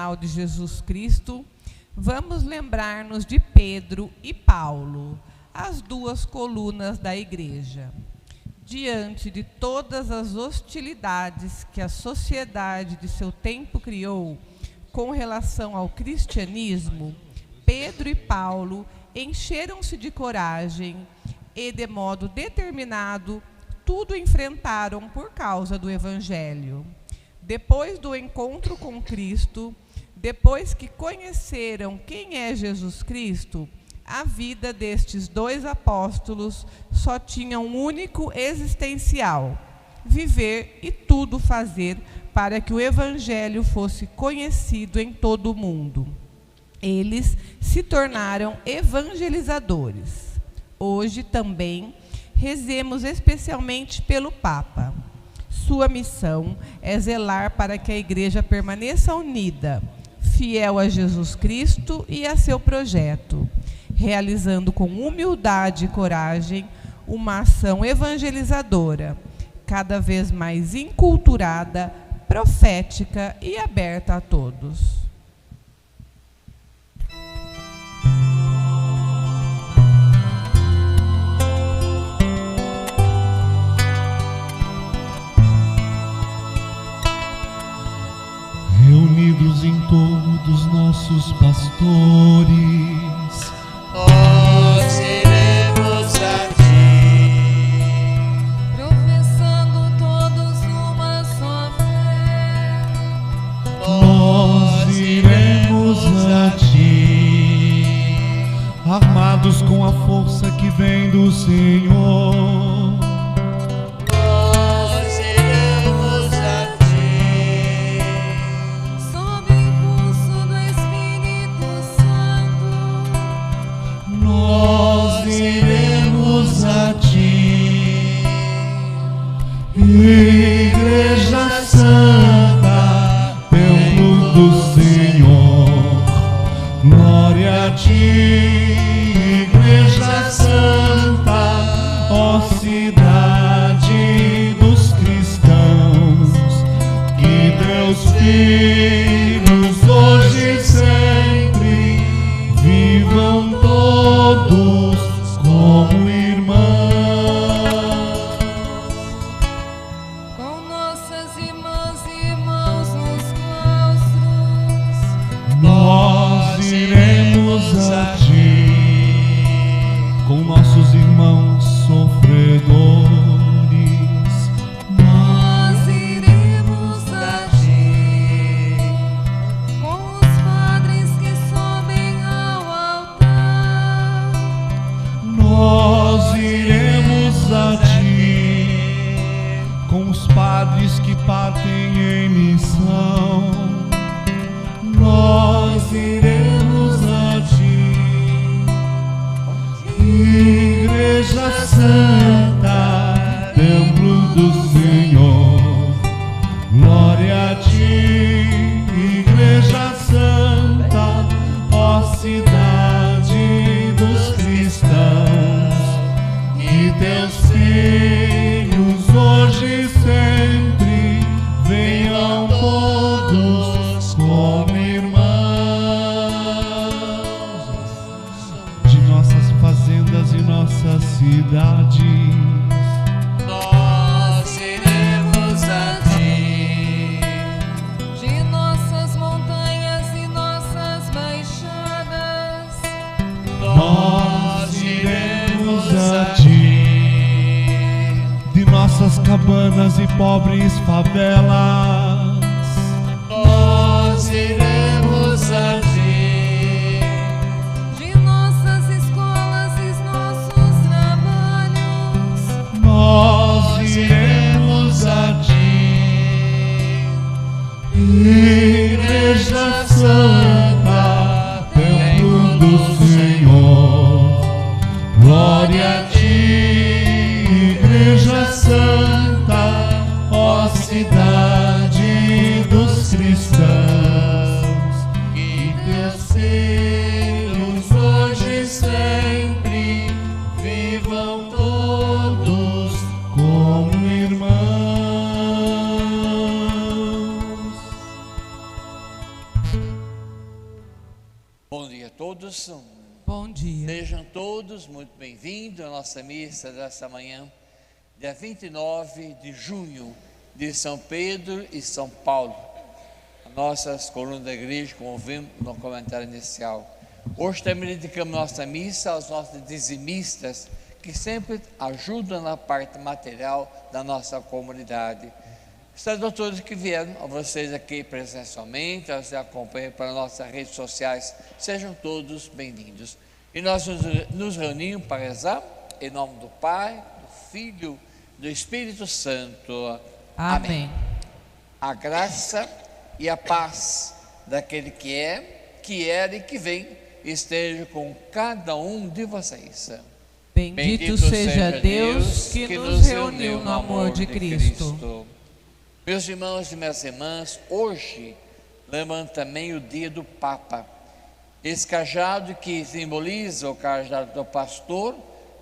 batismal de Jesus Cristo, vamos lembrar-nos de Pedro e Paulo, as duas colunas da igreja. Diante de todas as hostilidades que a sociedade de seu tempo criou com relação ao cristianismo, Pedro e Paulo encheram-se de coragem e, de modo determinado, tudo enfrentaram por causa do Evangelho. Depois do encontro com Cristo, depois que conheceram quem é Jesus Cristo, a vida destes dois apóstolos só tinha um único existencial: viver e tudo fazer para que o Evangelho fosse conhecido em todo o mundo. Eles se tornaram evangelizadores. Hoje também rezemos especialmente pelo Papa. Sua missão é zelar para que a Igreja permaneça unida, fiel a Jesus Cristo e a seu projeto, realizando com humildade e coragem uma ação evangelizadora, cada vez mais inculturada, profética e aberta a todos. Reunidos em torno dos nossos pastores, nós iremos a ti, professando todos uma só fé. nós iremos a ti, armados com a força que vem do Senhor. nós iremos a ti, Sob o impulso do Espírito Santo, Nós iremos a ti, Igreja Santa, templo do Senhor. Glória a ti, Igreja Santa, ó cidade dos cristãos. Que teus filhos hoje e sempre vivam todos como irmãos. com nossas irmãs e irmãos nos claustros, Nós iremos a ti, com nossos irmãos sofredores. nós iremos a ti, com os padres que sobem ao altar, Nós iremos a ti, com os padres que partem em missão. Nós iremos a ti, Igreja Santa, templo do Senhor. Glória a ti, Igreja Santa, ó cidade dos cristãos. Que teus filhos hoje e sempre venham todos como irmãos. De nossas fazendas e nossas cidades, nós iremos a ti, de nossas montanhas e nossas baixadas, nós iremos a ti, de nossas cabanas e pobres favelas, nós iremos a ti, de nossas escolas e nossos trabalhos, nós iremos a ti, Igreja Santa, templo do Senhor. Glória a ti, Igreja Santa, ó cidade dos cristãos. Que teus filhos hoje e sempre vivam todos como irmãos. Bom dia. Sejam todos muito bem-vindos à nossa missa desta manhã, dia 29 de junho, de São Pedro e São Paulo. As nossas colunas da igreja, como vimos no comentário inicial. Hoje também dedicamos nossa missa aos nossos dizimistas, que sempre ajudam na parte material da nossa comunidade. Os doutores que vieram a vocês aqui presencialmente, vocês acompanham pelas nossas redes sociais, sejam todos bem-vindos. E nós nos reunimos para rezar em nome do Pai, do Filho, do Espírito Santo. Amém. A graça e a paz daquele que é, que era e que vem, esteja com cada um de vocês. Bendito seja Deus que nos reuniu no amor de Cristo. Meus irmãos e minhas irmãs, hoje lembramos também o dia do Papa. Esse cajado que simboliza o cajado do pastor,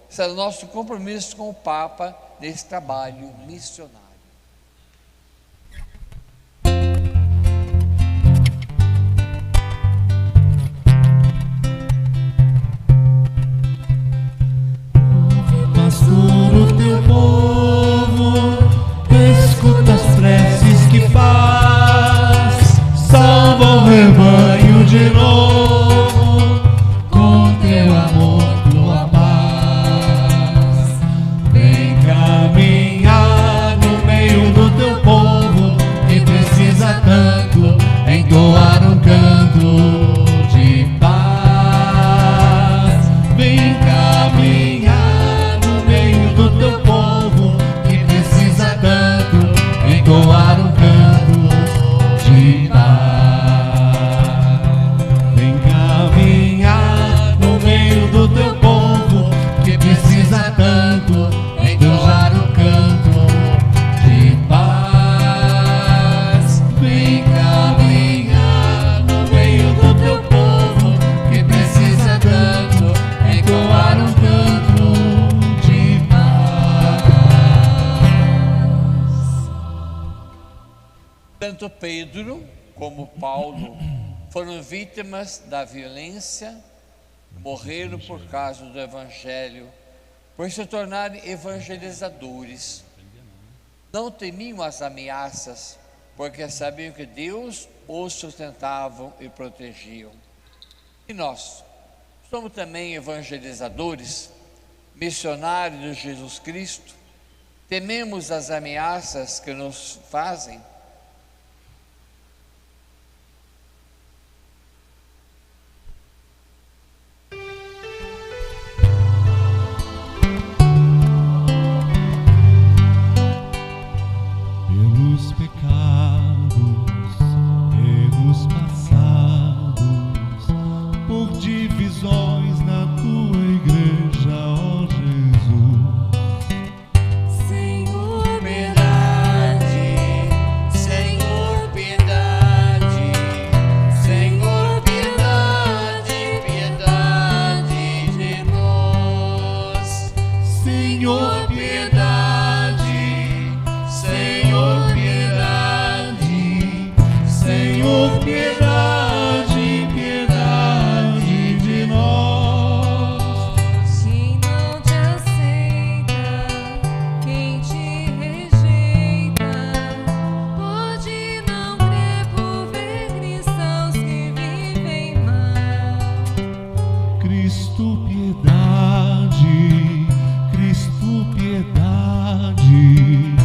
será o nosso compromisso com o Papa nesse trabalho missionário. Pastor, o teu povo, escuta as preces que faz, salva o rebanho de novo, com teu amor, tua paz. Vem caminhar no meio do teu povo, que precisa tanto entoar um canto de paz. Vem caminhar no meio do teu povo, que precisa tanto entoar um canto de paz. Vem caminhar no meio do teu povo, que precisa tanto entoar um canto de paz. Vem caminhar no meio do teu povo, que precisa tanto entoar um canto de paz. Tanto Pedro como Paulo foram vítimas da violência, morreram por causa do Evangelho, por se tornarem evangelizadores. Não temiam as ameaças, porque sabiam que Deus os sustentavam e protegiam. E nós somos também evangelizadores, missionários de Jesus Cristo. Tememos as ameaças que nos fazem. Pelos pecados, erros passados, por divisões na tua igreja, ó Jesus. Senhor, Piedade, Senhor, piedade, Senhor, piedade, piedade de nós. Senhor, piedade, Senhor, piedade, Senhor, piedade, piedade de nós. quem não te aceita, quem te rejeita, pode não crer por ver cristãos que vivem mal. Cristo, piedade, Cristo, piedade,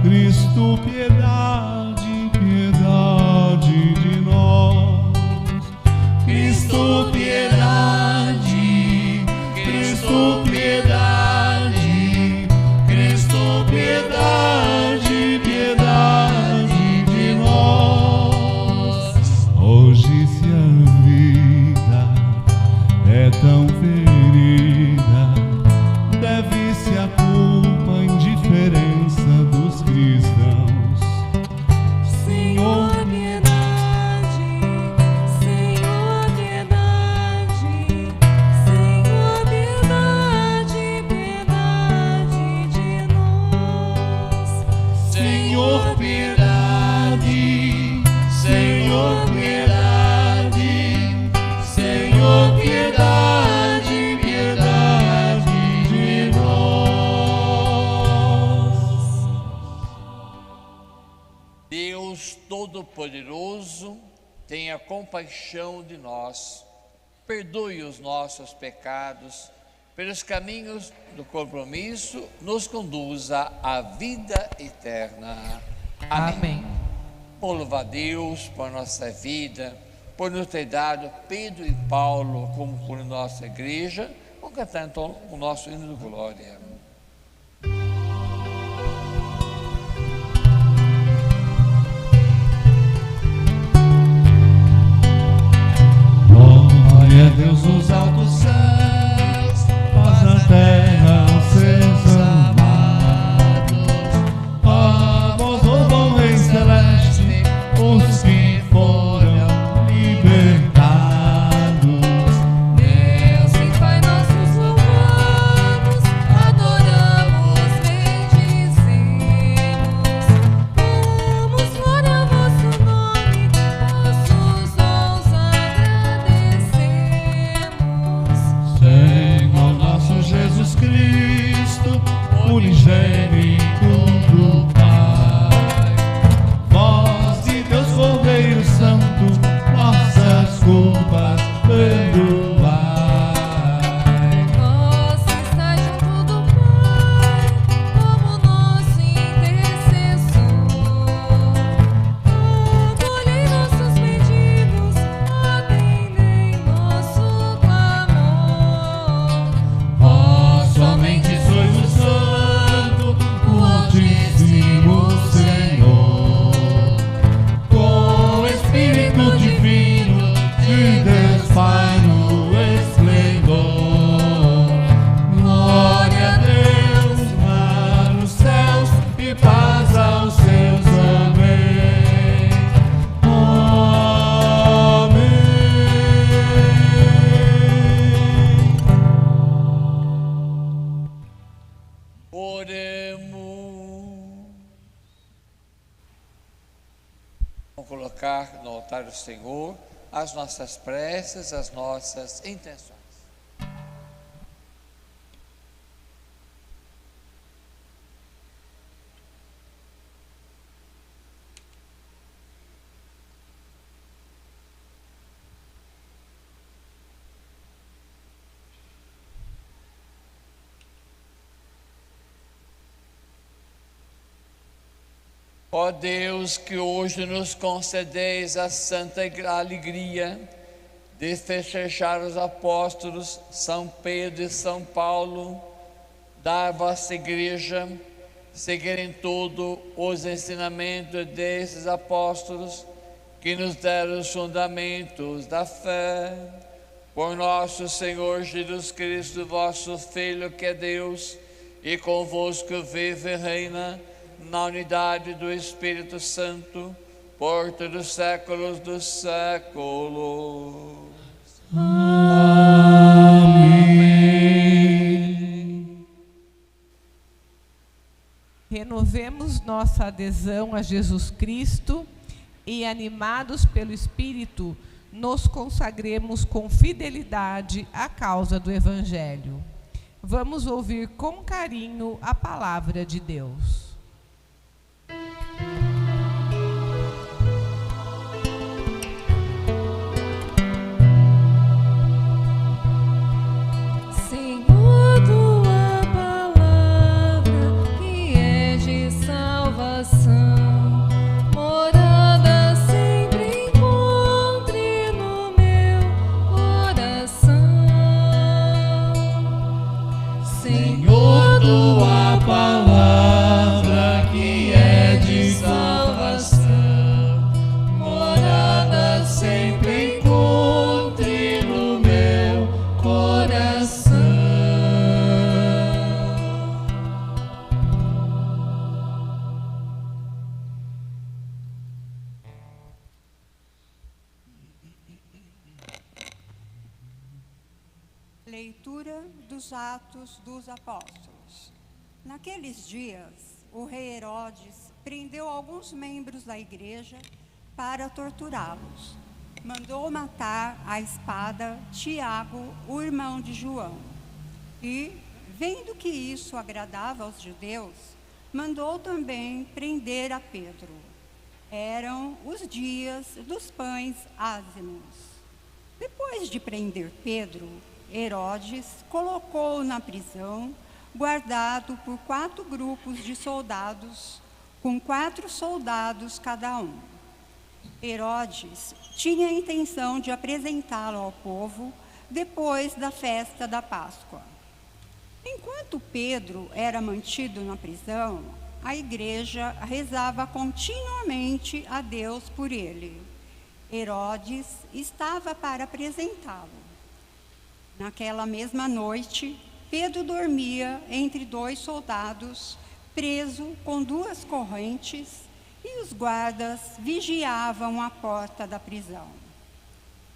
Cristo, piedade, piedade de nós. Cristo, piedade, Cristo, piedade, Cristo, piedade, piedade de nós. Hoje se a vida é tão ferida, deve-se a culpa à indiferença dos cristãos. Senhor, Piedade, Senhor, piedade, Senhor, piedade, Todo-Poderoso, tenha compaixão de nós, perdoe os nossos pecados, pelos caminhos do compromisso, nos conduza à vida eterna. Amém. Oh, louva a Deus por nossa vida, por nos ter dado Pedro e Paulo como por nossa igreja. Vamos cantar então o nosso hino de glória. Glória a Deus nos altos céus, paz na terra aos seus amados. A voz do bom Rei Celeste, os que foram libertados. Deus e Pai, nossos louvamos, adoramos, bendizemos. Damos glória ao vosso nome, vossos dons agradecemos. Senhor nosso Jesus Cristo, unigênito do Pai, voz de Deus Cordeiro Santo, nossas culpas perdoai. Vós estáis junto do Pai, como nosso intercessor. Acolhei nossos pedidos, atendei nosso clamor. Vós somente sois o Santo, o Altíssimo Senhor, com o Espírito Divino de Deus Pai no esplendor. Glória a Deus lá nos céus e paz aos seus. Amém. Amém. Oremos. Vamos colocar no altar do Senhor as nossas preces, as nossas intenções. Ó Deus, que hoje nos concedeis a santa alegria de festejar os apóstolos São Pedro e São Paulo, da vossa igreja, seguir em tudo os ensinamentos desses apóstolos, que nos deram os fundamentos da fé. Por nosso Senhor Jesus Cristo, vosso Filho, que é Deus, e convosco vive e reina, na unidade do Espírito Santo, por todos os séculos dos séculos. Amém. Renovemos nossa adesão a Jesus Cristo e, animados pelo Espírito, nos consagremos com fidelidade à causa do Evangelho. Vamos ouvir com carinho a palavra de Deus. Senhor, tua palavra que é de salvação, morada sempre encontre no meu coração. Senhor, tua palavra que é de salvação, morada sempre encontre no meu coração. Leitura dos Atos dos Apóstolos. Naqueles dias, o rei Herodes prendeu alguns membros da igreja para torturá-los. Mandou matar à espada Tiago, o irmão de João. E, vendo que isso agradava aos judeus, mandou também prender a Pedro. Eram os dias dos pães ázimos. Depois de prender Pedro, Herodes colocou-o na prisão, guardado por 4 grupos de soldados, com 4 soldados cada um. Herodes tinha a intenção de apresentá-lo ao povo depois da festa da Páscoa. Enquanto Pedro era mantido na prisão, a igreja rezava continuamente a Deus por ele. Herodes estava para apresentá-lo. Naquela mesma noite, Pedro dormia entre 2 soldados, preso com 2 correntes, e os guardas vigiavam a porta da prisão.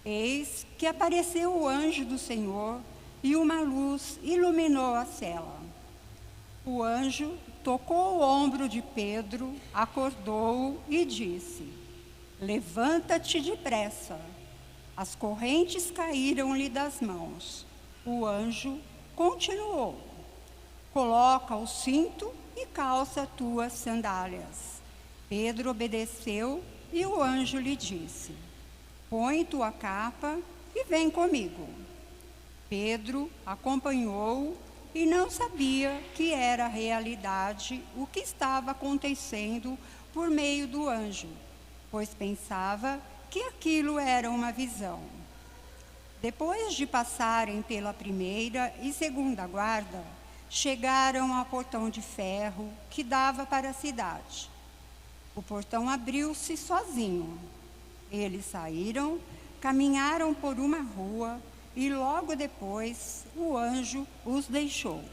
Eis que apareceu o anjo do Senhor e uma luz iluminou a cela. O anjo tocou o ombro de Pedro, acordou-o e disse: levanta-te depressa. As correntes caíram-lhe das mãos. O anjo continuou: coloca o cinto e calça tuas sandálias. Pedro obedeceu e o anjo lhe disse: põe tua capa e vem comigo. Pedro acompanhou-o e não sabia que era realidade o que estava acontecendo por meio do anjo, pois pensava que aquilo era uma visão. Depois de passarem pela primeira e segunda guarda, chegaram ao portão de ferro que dava para a cidade. O portão abriu-se sozinho. Eles saíram, caminharam por uma rua e logo depois o anjo os deixou.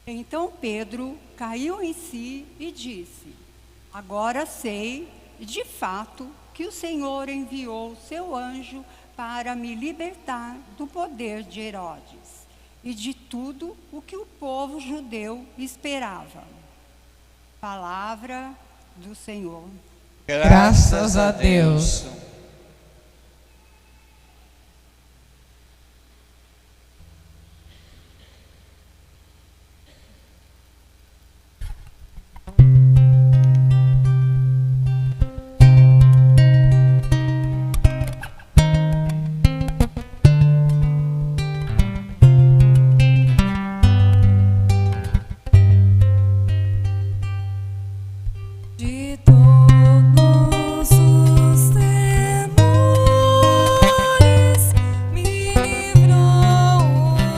Então Pedro caiu em si e disse: agora sei, de fato, que o Senhor enviou seu anjo para me libertar do poder de Herodes e de tudo o que o povo judeu esperava. Palavra do Senhor. Graças a Deus. De todos os temores me livrou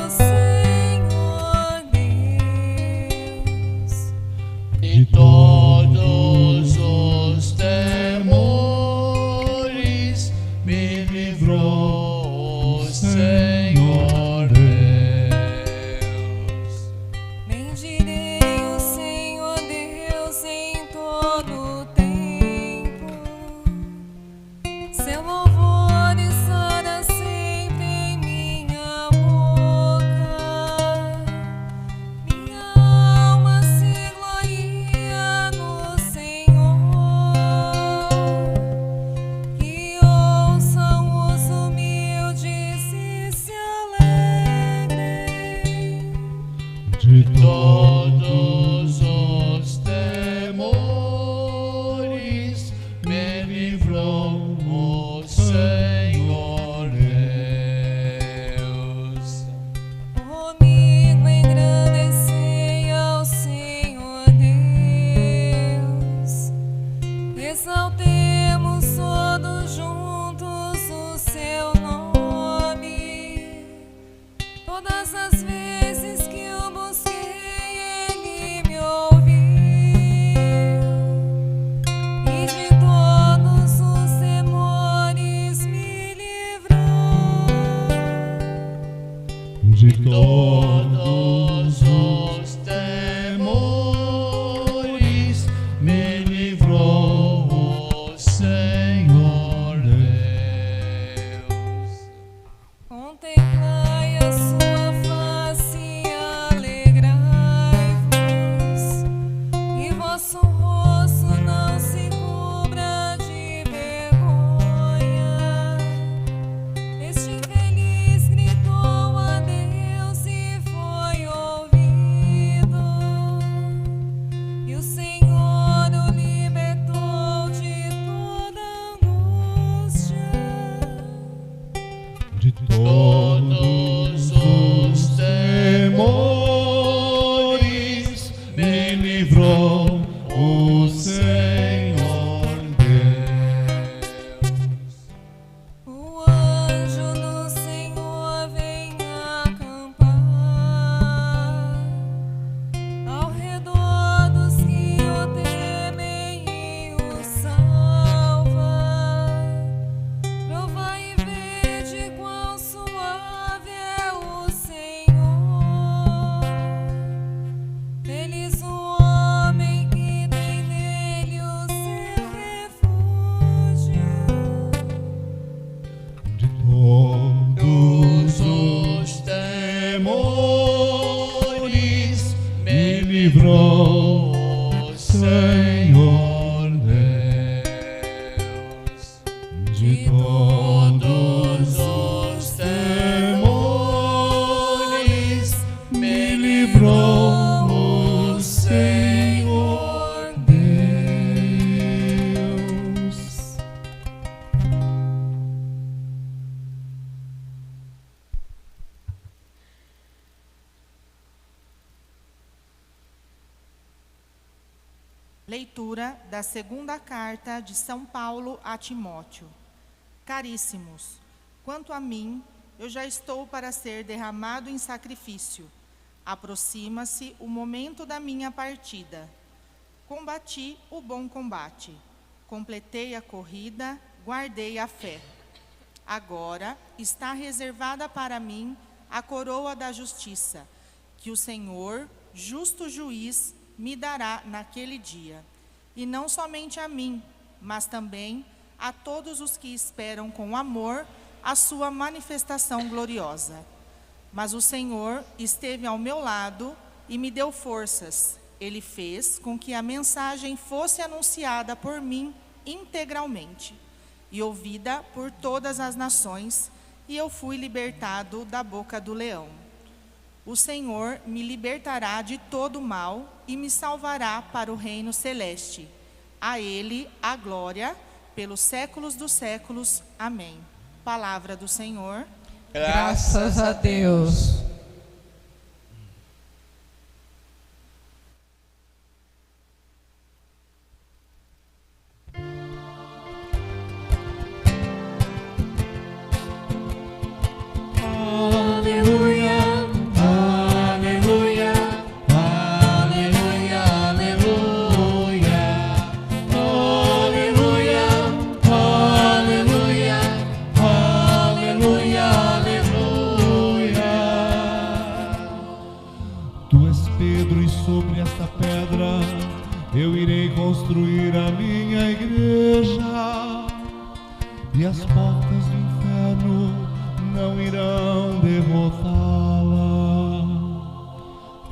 o Senhor Deus. De todos os temores me livrou o Senhor Deus. Bendirei o Senhor Deus em todo o tempo. Seu louvor estará sempre em minha boca. Minha alma se gloria no Senhor. Que ouçam os humildes e se alegrem. De todos os temores me livrou o Senhor Deus. Comigo engrandecei ao Senhor Deus. Exaltemos todos juntos o seu nome. Todas as vezes que o busquei, ele me ouviu. E de todos os temores me livrou. De todos os temores me livrou o Senhor Deus. Contemplai a sua face e alegrai-vos, e vosso rosto não se cubra de vergonha. Este feliz gritou a Deus e foi ouvido, e o Senhor Leitura da segunda carta de São Paulo a Timóteo. Caríssimos, quanto a mim, eu já estou para ser derramado em sacrifício. Aproxima-se o momento da minha partida. Combati o bom combate. Completei a corrida, guardei a fé. Agora está reservada para mim a coroa da justiça, que o Senhor, justo juiz, me dará naquele dia. E não somente a mim, mas também a todos os que esperam com amor a sua manifestação gloriosa. Mas o Senhor esteve ao meu lado e me deu forças. Ele fez com que a mensagem fosse anunciada por mim integralmente e ouvida por todas as nações, e eu fui libertado da boca do leão. O Senhor me libertará de todo mal e me salvará para o reino celeste. A Ele a glória pelos séculos dos séculos. Amém. Palavra do Senhor. Graças a Deus. Aleluia, aleluia, aleluia, aleluia, aleluia, aleluia, aleluia, aleluia. Tu és Pedro e sobre esta pedra eu irei construir a minha igreja, e as portas do inferno não irão derrotá-la.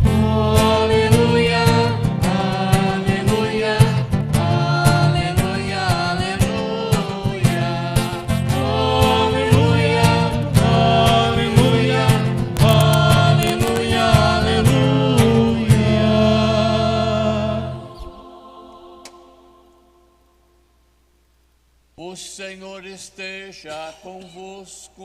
Aleluia, aleluia, aleluia, aleluia, aleluia, aleluia, aleluia, aleluia. O Senhor esteja convosco.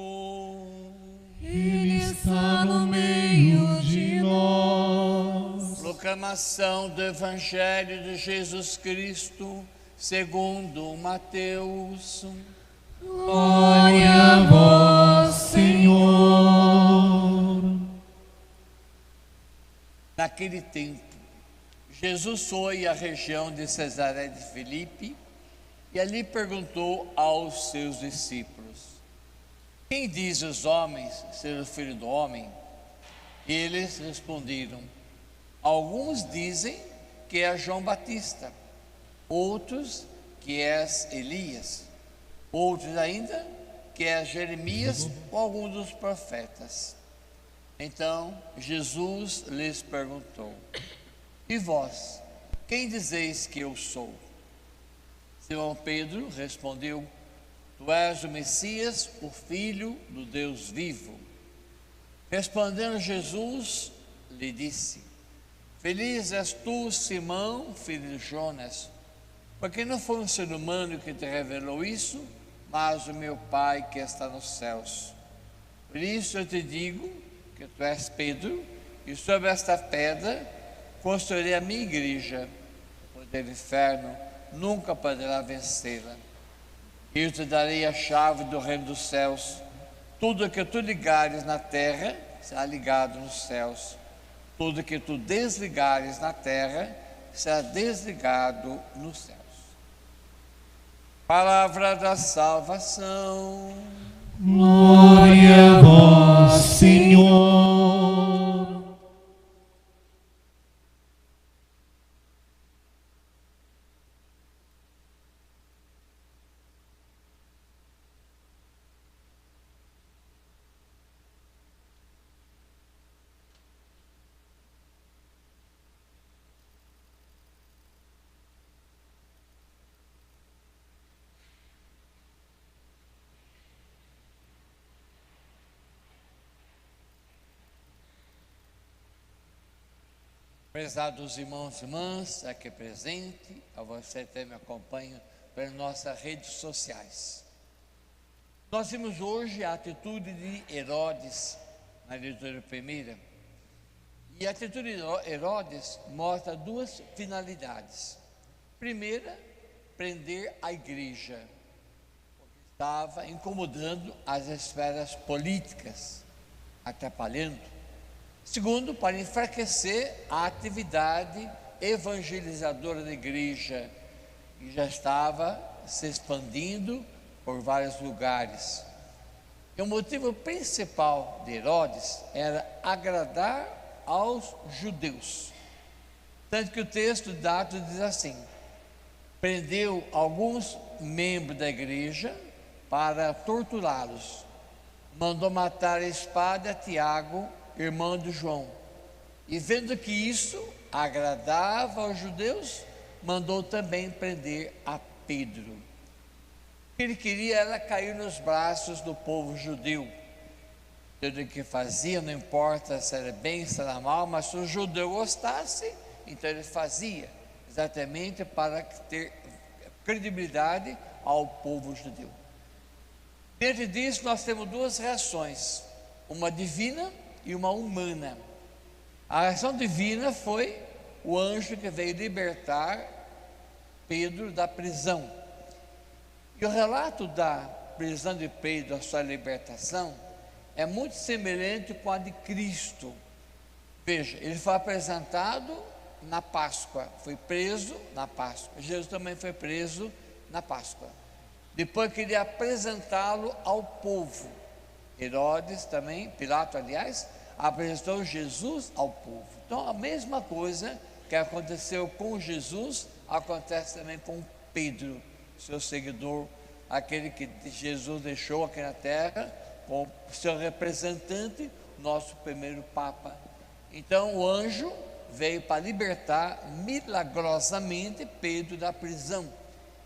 Ele está no meio de nós. Proclamação do Evangelho de Jesus Cristo, segundo Mateus. Glória a vós, Senhor. Naquele tempo, Jesus foi à região de Cesaré de Filipe e ali perguntou aos seus discípulos: quem diz os homens ser o Filho do Homem? E eles responderam: alguns dizem que é João Batista, outros que és Elias, outros ainda que é Jeremias ou algum dos profetas. Então Jesus lhes perguntou: e vós, quem dizeis que eu sou? Simão Pedro respondeu: tu és o Messias, o Filho do Deus vivo. Respondendo Jesus, lhe disse: feliz és tu, Simão, filho de Jonas, porque não foi um ser humano que te revelou isso, mas o meu Pai que está nos céus. Por isso eu te digo que tu és Pedro, e sobre esta pedra construirei a minha igreja. O poder do inferno nunca poderá vencê-la. Eu te darei a chave do reino dos céus. Tudo que tu ligares na terra será ligado nos céus. Tudo que tu desligares na terra será desligado nos céus. Palavra da salvação. Glória a vós, Senhor. Prezados irmãos e irmãs, aqui presente, a você que me acompanha pelas nossas redes sociais. Nós vimos hoje a atitude de Herodes na leitura primeira. E a atitude de Herodes mostra duas finalidades. Primeira, prender a igreja, porque estava incomodando as esferas políticas, atrapalhando. Segundo, para enfraquecer a atividade evangelizadora da igreja, que já estava se expandindo por vários lugares. E o motivo principal de Herodes era agradar aos judeus. Tanto que o texto de Atos diz assim: prendeu alguns membros da igreja para torturá-los. Mandou matar a espada a Tiago, irmão de João. E vendo que isso agradava aos judeus, mandou também prender a Pedro. O que ele queria era cair nos braços do povo judeu. Tudo o que fazia, não importa se era bem, se era mal, mas se o judeu gostasse, então ele fazia, exatamente para ter credibilidade ao povo judeu. Diante disso, nós temos duas reações, uma divina e uma humana. A reação divina foi o anjo que veio libertar Pedro da prisão. E o relato da prisão de Pedro, a sua libertação, é muito semelhante com a de Cristo. Veja, ele foi apresentado na Páscoa, foi preso na Páscoa. Jesus também foi preso na Páscoa. Depois queria apresentá-lo ao povo. Herodes também, Pilato aliás, apresentou Jesus ao povo. Então a mesma coisa que aconteceu com Jesus, acontece também com Pedro, seu seguidor, aquele que Jesus deixou aqui na terra, como seu representante, nosso primeiro Papa. Então o anjo veio para libertar milagrosamente Pedro da prisão.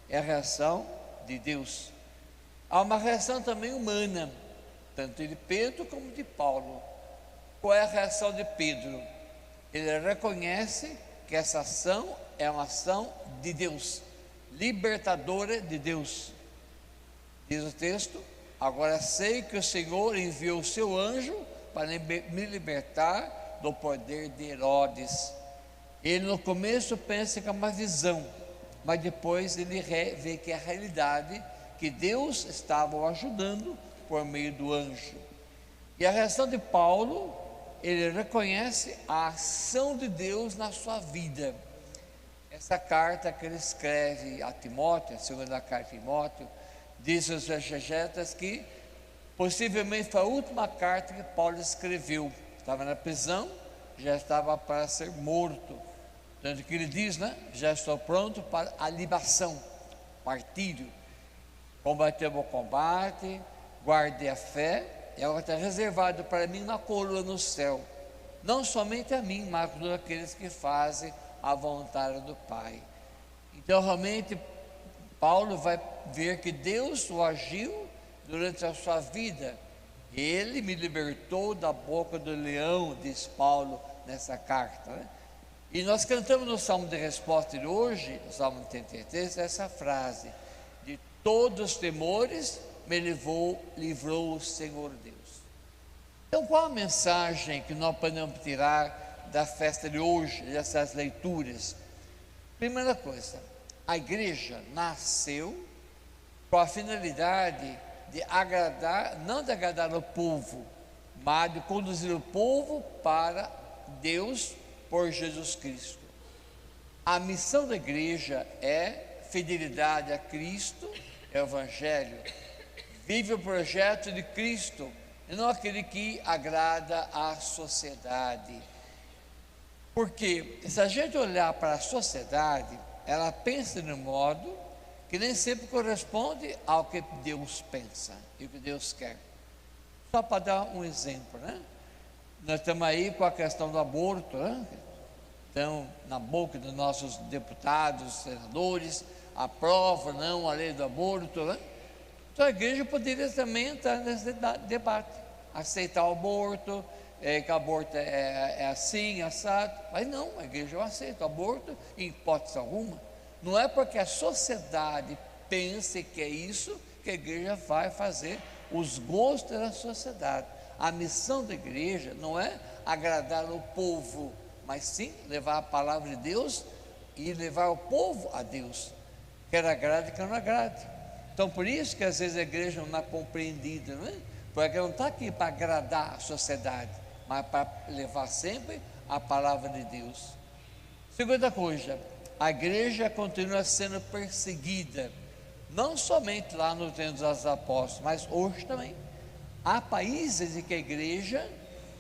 É a reação de Deus. Há uma reação também humana, tanto de Pedro como de Paulo. Qual é a reação de Pedro? Ele reconhece que essa ação é uma ação de Deus, libertadora de Deus. Diz o texto: agora sei que o Senhor enviou o seu anjo para me libertar do poder de Herodes. Ele no começo pensa que é uma visão, mas depois ele vê que é a realidade, que Deus estava o ajudando por meio do anjo. E a reação de Paulo, ele reconhece a ação de Deus na sua vida. Essa carta que ele escreve a Timóteo, a segunda carta a Timóteo, diz aos exegetas que possivelmente foi a última carta que Paulo escreveu. Estava na prisão, já estava para ser morto. Tanto que ele diz, né? Já estou pronto para a libação, martírio. Combatei o bom combate, guardei a fé, e agora está reservado para mim uma coroa no céu. Não somente a mim, mas a todos aqueles que fazem a vontade do Pai. Então realmente Paulo vai ver que Deus o agiu durante a sua vida. Ele me libertou da boca do leão, diz Paulo nessa carta, né? E nós cantamos no Salmo de Resposta de hoje, no Salmo 33, essa frase: de todos os temores me livrou o Senhor Deus. Então qual a mensagem que nós podemos tirar da festa de hoje, dessas leituras? Primeira coisa, a igreja nasceu com a finalidade de agradar, não de agradar o povo, mas de conduzir o povo para Deus por Jesus Cristo. A missão da igreja é fidelidade a Cristo, é o Evangelho. Vive o projeto de Cristo e não aquele que agrada à sociedade. Porque se a gente olhar para a sociedade, ela pensa de um modo que nem sempre corresponde ao que Deus pensa e o que Deus quer. Só para dar um exemplo, né? Nós estamos aí com a questão do aborto, né? Então, na boca dos nossos deputados, senadores, aprova não a lei do aborto, né? Então a igreja poderia também entrar nesse debate, aceitar o aborto, que o aborto é assim, assado, mas não, a igreja não aceita o aborto em hipótese alguma. Não é porque a sociedade pense que é isso que a igreja vai fazer os gostos da sociedade. A missão da igreja não é agradar o povo, mas sim levar a palavra de Deus e levar o povo a Deus, quer agrade, quer não agrade. Então por isso que às vezes a igreja não é compreendida, não é? Porque ela não está aqui para agradar a sociedade, mas para levar sempre a palavra de Deus. Segunda coisa, a igreja continua sendo perseguida, não somente lá no tempo dos apóstolos, mas hoje também. Há países em que a igreja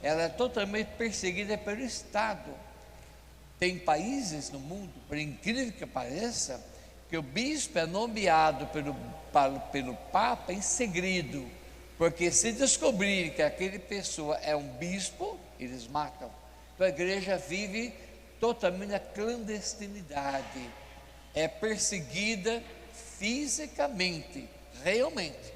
ela é totalmente perseguida pelo Estado. Tem países no mundo, por incrível que pareça, que o bispo é nomeado pelo Papa em segredo, porque se descobrir que aquela pessoa é um bispo, eles matam. Então a igreja vive totalmente na clandestinidade, é perseguida fisicamente, realmente.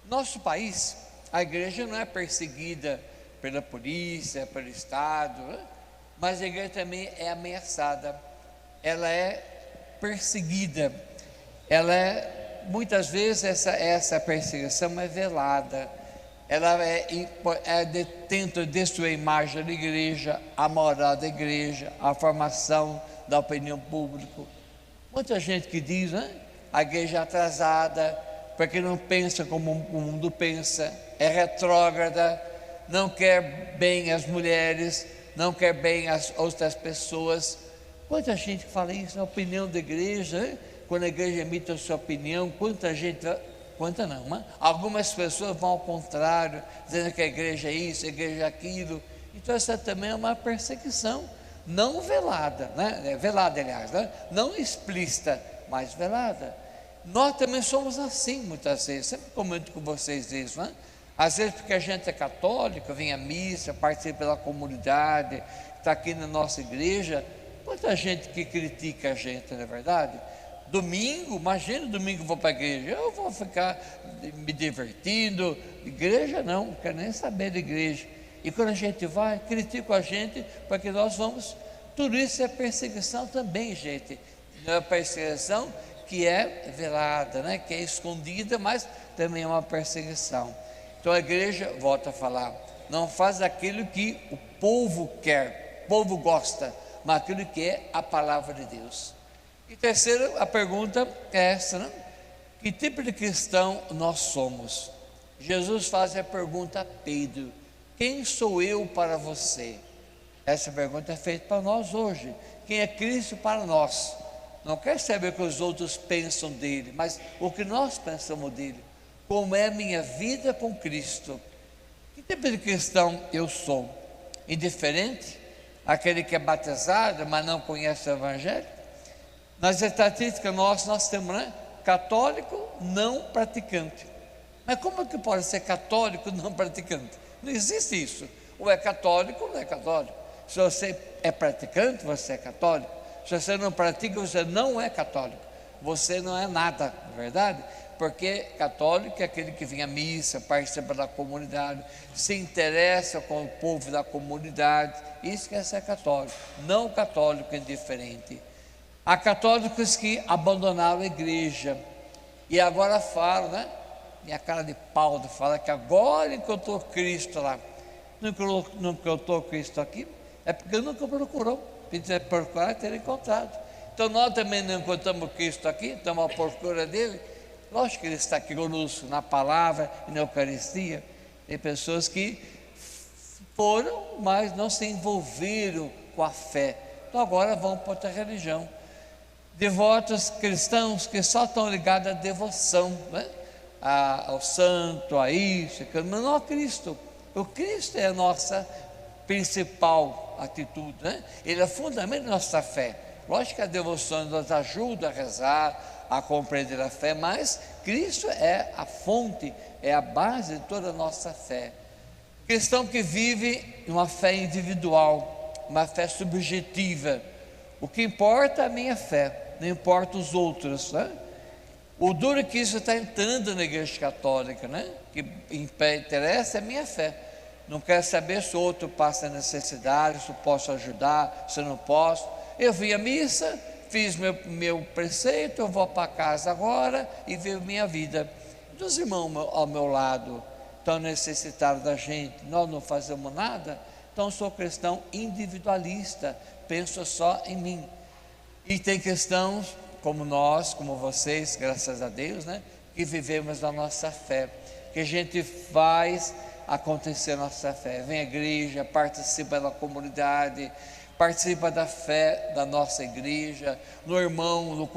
Nosso país, a igreja não é perseguida pela polícia, pelo Estado, né? Mas a igreja também é ameaçada, ela é perseguida, muitas vezes essa perseguição é velada, ela tenta destruir a imagem da igreja, a moral da igreja, a formação da opinião pública. Muita gente que diz, né? A igreja é atrasada, porque não pensa como o mundo pensa, é retrógrada, não quer bem as mulheres, não quer bem as outras pessoas. Quanta gente fala isso na opinião da igreja, né? Quando a igreja emite a sua opinião, algumas pessoas vão ao contrário, dizendo que a igreja é isso, a igreja é aquilo. Então essa também é uma perseguição, não velada, né? É velada, aliás, né? Não explícita, mas velada. Nós também somos assim muitas vezes, sempre comento com vocês isso, né? Às vezes porque a gente é católico, vem à missa, participa da comunidade, está aqui na nossa igreja, muita gente que critica a gente, não é verdade? Domingo, imagina domingo eu vou para a igreja, eu vou ficar me divertindo, igreja não quero nem saber da igreja. E quando a gente vai, critica a gente, porque nós vamos, tudo isso é perseguição também, gente. Não é perseguição que é velada, né? Que é escondida, mas também é uma perseguição. Então a igreja, volta a falar, não faz aquilo que o povo quer, o povo gosta, mas aquilo que é a palavra de Deus. E terceiro, a pergunta é essa, né? Que tipo de cristão nós somos? Jesus faz a pergunta a Pedro: quem sou eu para você? Essa pergunta é feita para nós hoje. Quem é Cristo para nós? Não quer saber o que os outros pensam dele, mas o que nós pensamos dele. Como é a minha vida com Cristo? Que tipo de cristão eu sou? Indiferente? Aquele que é batizado, mas não conhece o Evangelho? Nas estatísticas nós temos, né? Católico não praticante. Mas como que pode ser católico não praticante? Não existe isso. Ou é católico ou não é católico. Se você é praticante, você é católico. Se você não pratica, você não é católico. Você não é nada, não é verdade? Porque católico é aquele que vem à missa, participa da comunidade, se interessa com o povo da comunidade. Isso que é ser católico. Não católico indiferente. Há católicos que abandonaram a igreja e agora falam, né? Minha cara de pau de falar que agora encontrou Cristo lá. Não encontrou Cristo aqui, é porque nunca procurou. Se quiser procurar, teria encontrado. Então nós também não encontramos Cristo aqui, estamos à procura dele. Lógico que ele está aqui conosco na palavra e na Eucaristia. Tem pessoas que foram, mas não se envolveram com a fé. Então agora vão para outra religião. Devotos cristãos que só estão ligados à devoção, né? Ao santo, a isso, mas não a Cristo. O Cristo é a nossa principal atitude, né? Ele é fundamento da nossa fé. Lógico que a devoção nos ajuda a rezar, a compreender a fé, mas Cristo é a fonte, é a base de toda a nossa fé. Cristão que vive uma fé individual, uma fé subjetiva. O que importa é a minha fé, não importa os outros, né? O duro é que isso está entrando na igreja católica, né? Que interessa é a minha fé. Não quero saber se o outro passa necessidade, se eu posso ajudar, se eu não posso. Eu vim à missa, fiz meu preceito, eu vou para casa agora e vivo minha vida. Os irmãos ao meu lado estão necessitados da gente, nós não fazemos nada, então eu sou cristão individualista, penso só em mim. E tem cristãos como nós, como vocês, graças a Deus, né? Que vivemos a nossa fé, que a gente faz acontecer a nossa fé. Vem à igreja, participa da comunidade, participa da fé da nossa igreja, no irmão,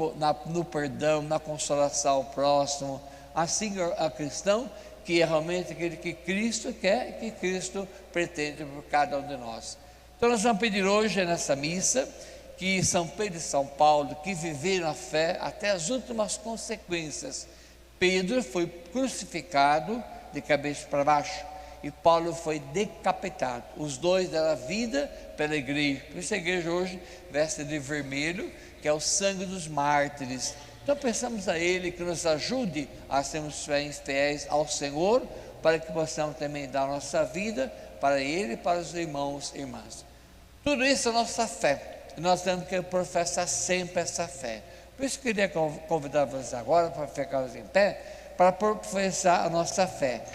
no perdão, na consolação ao próximo. Assim a cristão, que é realmente aquele que Cristo quer e que Cristo pretende por cada um de nós. Então nós vamos pedir hoje nessa missa que São Pedro e São Paulo, que viveram a fé até as últimas consequências. Pedro foi crucificado de cabeça para baixo e Paulo foi decapitado. Os dois deram a vida pela igreja. Por isso a igreja hoje veste de vermelho, que é o sangue dos mártires. Então pensamos a Ele que nos ajude a sermos fiéis ao Senhor, para que possamos também dar nossa vida para Ele e para os irmãos e irmãs. Tudo isso é nossa fé. E nós temos que professar sempre essa fé. Por isso eu queria convidar vocês agora para ficarmos em pé, para professar a nossa fé.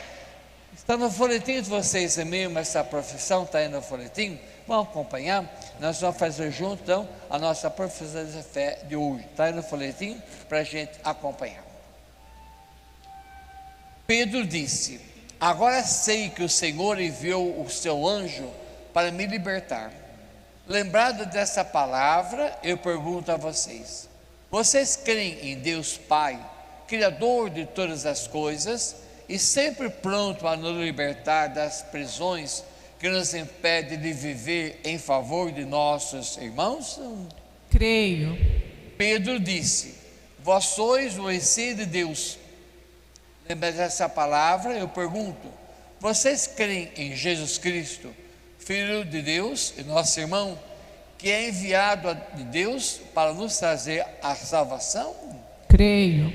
Está no folhetim de vocês mesmo, essa profissão está aí no folhetim. Vamos acompanhar, nós vamos fazer junto então a nossa profissão de fé de hoje. Está aí no folhetim para a gente acompanhar. Pedro disse: agora sei que o Senhor enviou o seu anjo para me libertar. Lembrado dessa palavra, eu pergunto a vocês: vocês creem em Deus Pai, Criador de todas as coisas, e sempre pronto a nos libertar das prisões que nos impedem de viver em favor de nossos irmãos? Creio. Pedro disse: vós sois o ensino de Deus. Lembrado dessa palavra, eu pergunto: vocês creem em Jesus Cristo, Filho de Deus e nosso irmão, que é enviado de Deus para nos trazer a salvação? Creio.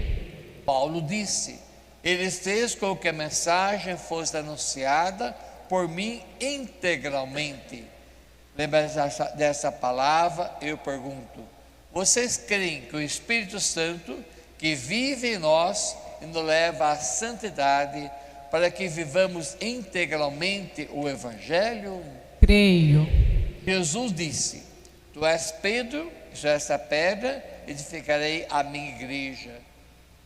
Paulo disse: ele fez com que a mensagem fosse anunciada por mim integralmente. Lembra dessa palavra? Eu pergunto: vocês creem que o Espírito Santo, que vive em nós e nos leva à santidade, para que vivamos integralmente o Evangelho? Creio. Jesus disse: tu és Pedro, sobre essa pedra edificarei a minha igreja.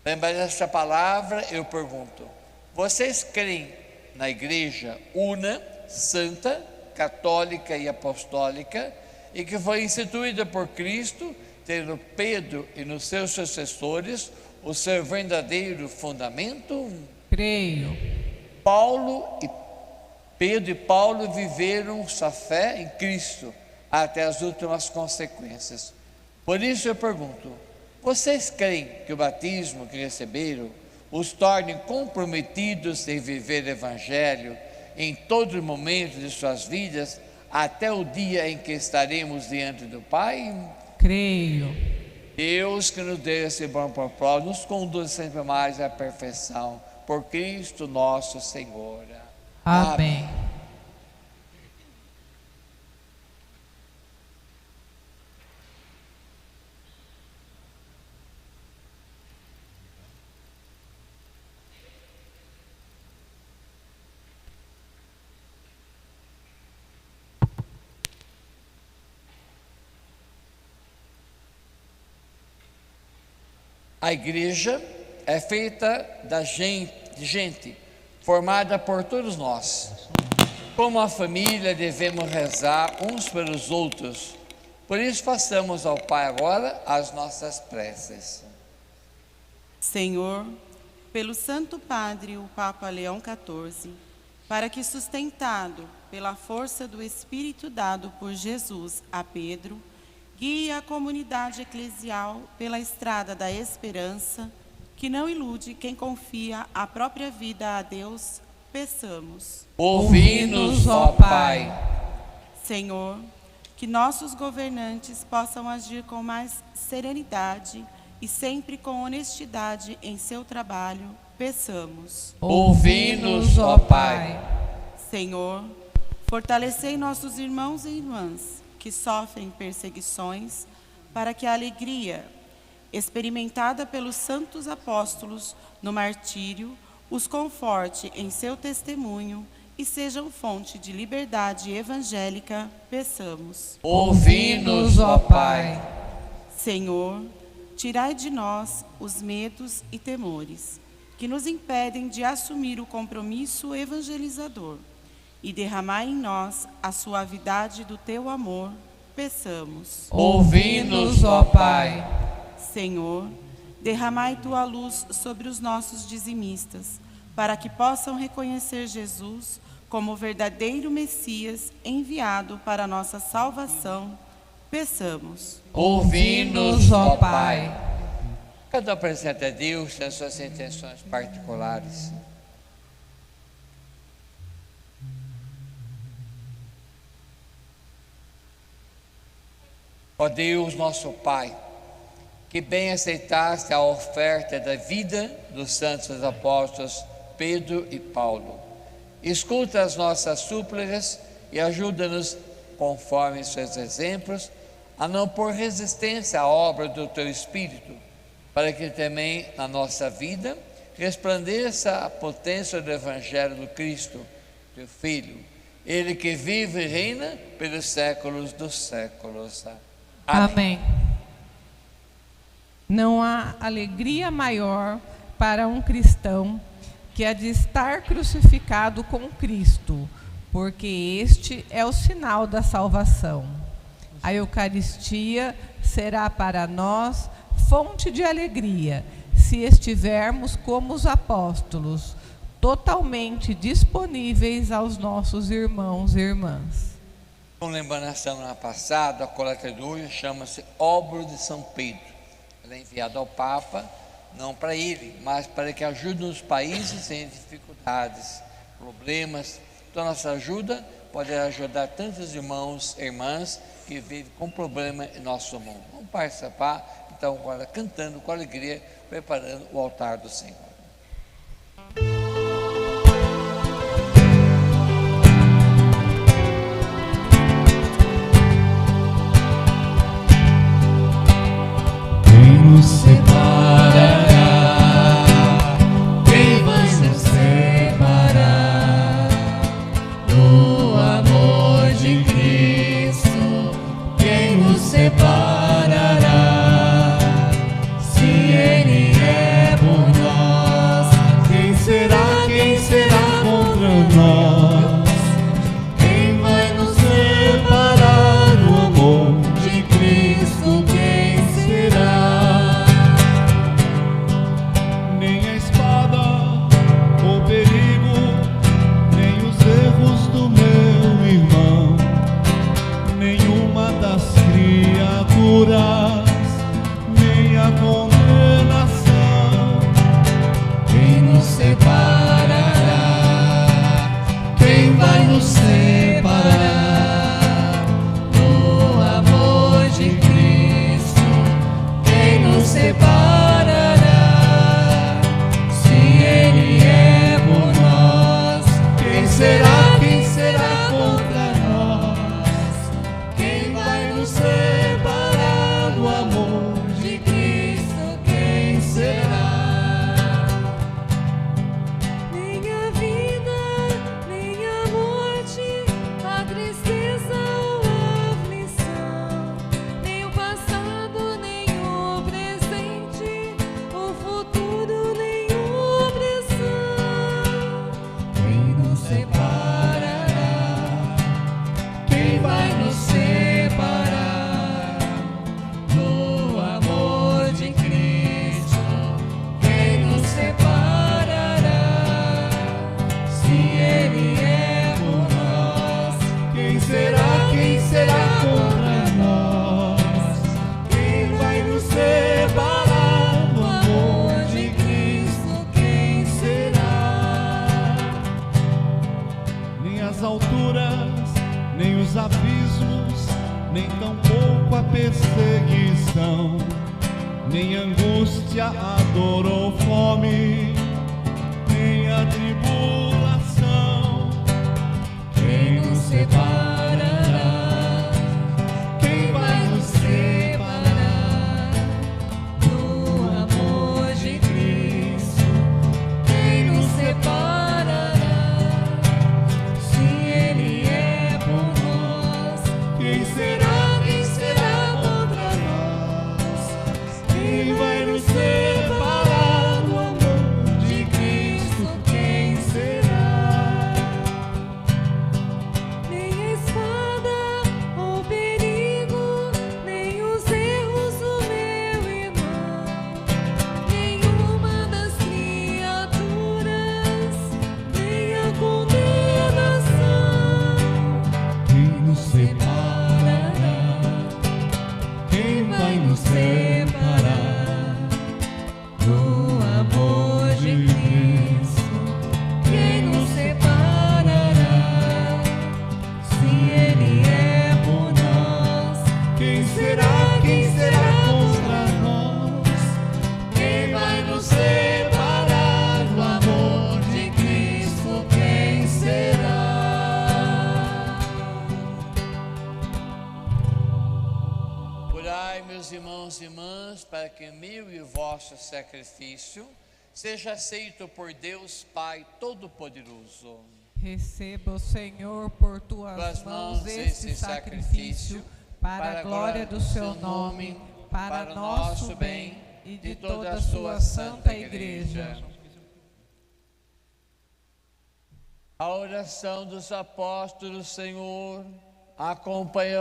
Lembra dessa palavra? Eu pergunto: vocês creem na igreja una, santa, católica e apostólica, e que foi instituída por Cristo, tendo Pedro e nos seus sucessores o seu verdadeiro fundamento? Creio. Pedro e Paulo viveram sua fé em Cristo até as últimas consequências. Por isso eu pergunto: vocês creem que o batismo que receberam os torne comprometidos em viver o Evangelho em todo momento de suas vidas, até o dia em que estaremos diante do Pai? Creio. Deus que nos dê esse bom propósito, nos conduz sempre mais à perfeição, por Cristo nosso Senhor. Amém. A igreja é feita de gente formada por todos nós. Como a família, devemos rezar uns pelos outros. Por isso, façamos ao Pai agora as nossas preces. Senhor, pelo Santo Padre, o Papa Leão XIV, para que, sustentado pela força do Espírito dado por Jesus a Pedro, guie a comunidade eclesial pela estrada da esperança, que não ilude quem confia a própria vida a Deus, peçamos. Ouvi-nos, ó Pai. Senhor, que nossos governantes possam agir com mais serenidade e sempre com honestidade em seu trabalho, peçamos. Ouvi-nos, ó Pai. Senhor, fortalecei nossos irmãos e irmãs que sofrem perseguições, para que a alegria experimentada pelos santos apóstolos no martírio os conforte em seu testemunho e sejam fonte de liberdade evangélica, peçamos. Ouvi-nos, ó Pai. Senhor, tirai de nós os medos e temores que nos impedem de assumir o compromisso evangelizador e derramai em nós a suavidade do teu amor, peçamos. Ouvi-nos, ó Pai. Senhor, derramai tua luz sobre os nossos dizimistas, para que possam reconhecer Jesus como o verdadeiro Messias enviado para a nossa salvação, peçamos. Ouvi-nos, ó Pai. Cada um apresenta a Deus as suas intenções particulares. Ó Deus, nosso Pai, que bem aceitaste a oferta da vida dos santos apóstolos Pedro e Paulo, escuta as nossas súplicas e ajuda-nos, conforme seus exemplos, a não pôr resistência à obra do Teu Espírito, para que também na nossa vida resplandeça a potência do Evangelho do Cristo, Teu Filho, Ele que vive e reina pelos séculos dos séculos. Amém. Não há alegria maior para um cristão que a de estar crucificado com Cristo, porque este é o sinal da salvação. A Eucaristia será para nós fonte de alegria, se estivermos como os apóstolos, totalmente disponíveis aos nossos irmãos e irmãs. Como lembrando na semana passada, a coleta de hoje chama-se Óbolo de São Pedro. Ela é enviada ao Papa, não para ele, mas para que ajude os países em dificuldades, problemas. Então, nossa ajuda pode ajudar tantos irmãos e irmãs que vivem com problema em nosso mundo. Vamos participar, então, agora cantando com alegria, preparando o altar do Senhor. Quem nos separará? Quem vai nos separar do amor de Cristo? Quem nos separará? Se Ele é por nós, quem será contra nós? Quem vai nos separar do amor de Cristo? Quem será? Nem a espada ou perigo, nem os erros do meu irmão, nenhuma das criaturas, nem a condenação. Quem nos separará? Quem vai nos separar do amor de Cristo? Quem nos separará? Se Ele é por nós, quem será contra nós? Quem vai nos separar do amor de Cristo? Quem será? Nem a vida, nem a morte, a tristeza ou a aflição, nem o passado, nem o presente, o futuro, nem opressão. Quem nos separará? Quem vai nos separar do amor de Cristo? Quem nos separará? Se Ele é por nós, quem será contra nós? Quem vai nos separar do amor de Cristo? Quem será? Nem as alturas, nem os abismos, nem tampouco a perseguição, nem angústia, a dor ou fome, nem a tribulação. Quem nos separará? Quem vai nos separar do amor de Cristo? Quem nos separará? Se Ele é por nós, quem será contra nós? Rogai, meus irmãos e irmãs, para que meu e o vosso sacrifício seja aceito por Deus Pai Todo-Poderoso. Receba o Senhor por tuas mãos este sacrifício, para a glória do seu nome, para nosso bem e de toda a sua santa igreja. A oração dos apóstolos, Senhor, acompanha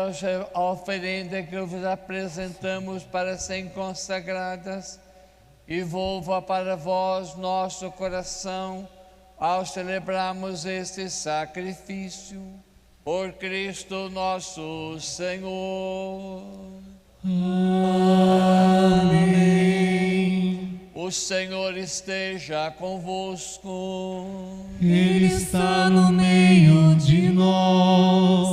a oferenda que vos apresentamos para serem consagradas e volva para vós nosso coração ao celebrarmos este sacrifício. Por Cristo nosso Senhor. Amém. O Senhor esteja convosco. Ele está no meio de nós.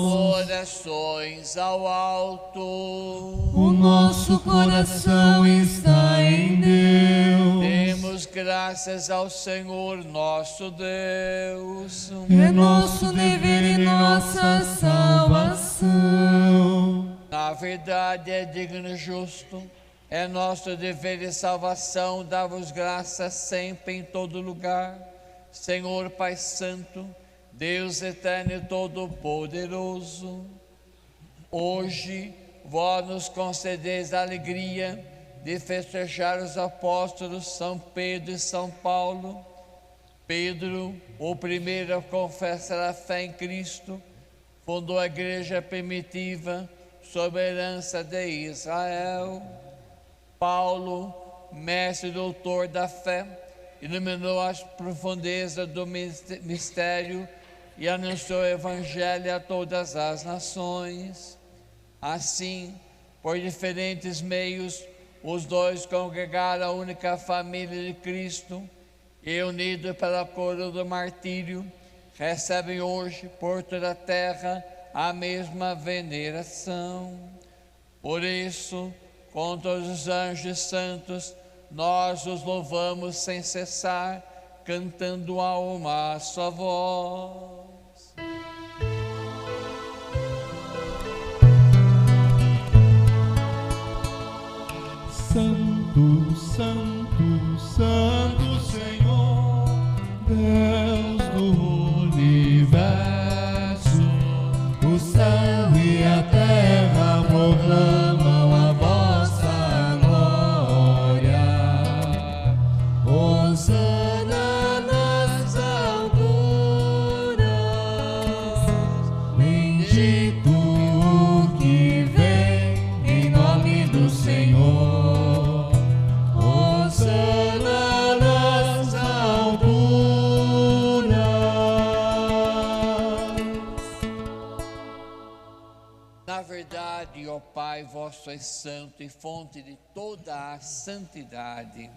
Orações ao alto. O nosso coração está em Deus. Demos graças ao Senhor nosso Deus. É nosso dever e nossa salvação. Na verdade é digno e justo, é nosso dever e salvação dar-vos graças sempre em todo lugar, Senhor Pai Santo, Deus eterno e todo-poderoso. Hoje vós nos concedeis a alegria de festejar os apóstolos São Pedro e São Paulo. Pedro, o primeiro a confessar a fé em Cristo, fundou a igreja primitiva sob a herança de Israel. Paulo, mestre e doutor da fé, iluminou as profundezas do mistério e anunciou o evangelho a todas as nações. Assim, por diferentes meios, os dois congregaram a única família de Cristo e, unidos pela coroa do martírio, recebem hoje por toda a terra a mesma veneração. Por isso, com todos os anjos santos, nós os louvamos sem cessar, cantando a uma só voz. Santo, Santo, Santo Senhor, Deus do universo, o céu e a terra proclamam a vossa glória. Hosana nas alturas, bendito o que vem em nome do Senhor. Hosana nas alturas. Na verdade, ó Pai, vós sois santo e fonte de toda a santidade.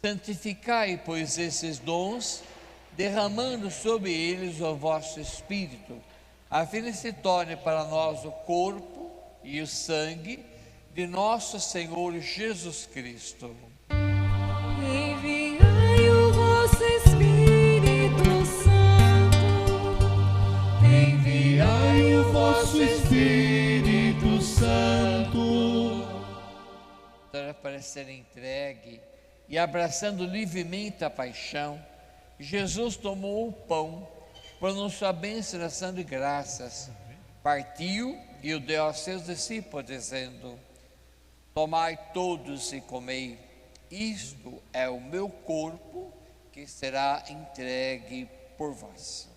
Santificai, pois, esses dons, derramando sobre eles o vosso Espírito, a fim de se torne para nós o corpo e o sangue de nosso Senhor Jesus Cristo. Enviai o vosso Espírito Santo. Enviai o vosso Espírito Santo. Para ser entregue e abraçando livremente a paixão, Jesus tomou o pão, pronunciou a bênção, ação de graças, partiu e o deu aos seus discípulos, dizendo: tomai todos e comei, isto é o meu corpo que será entregue por vós.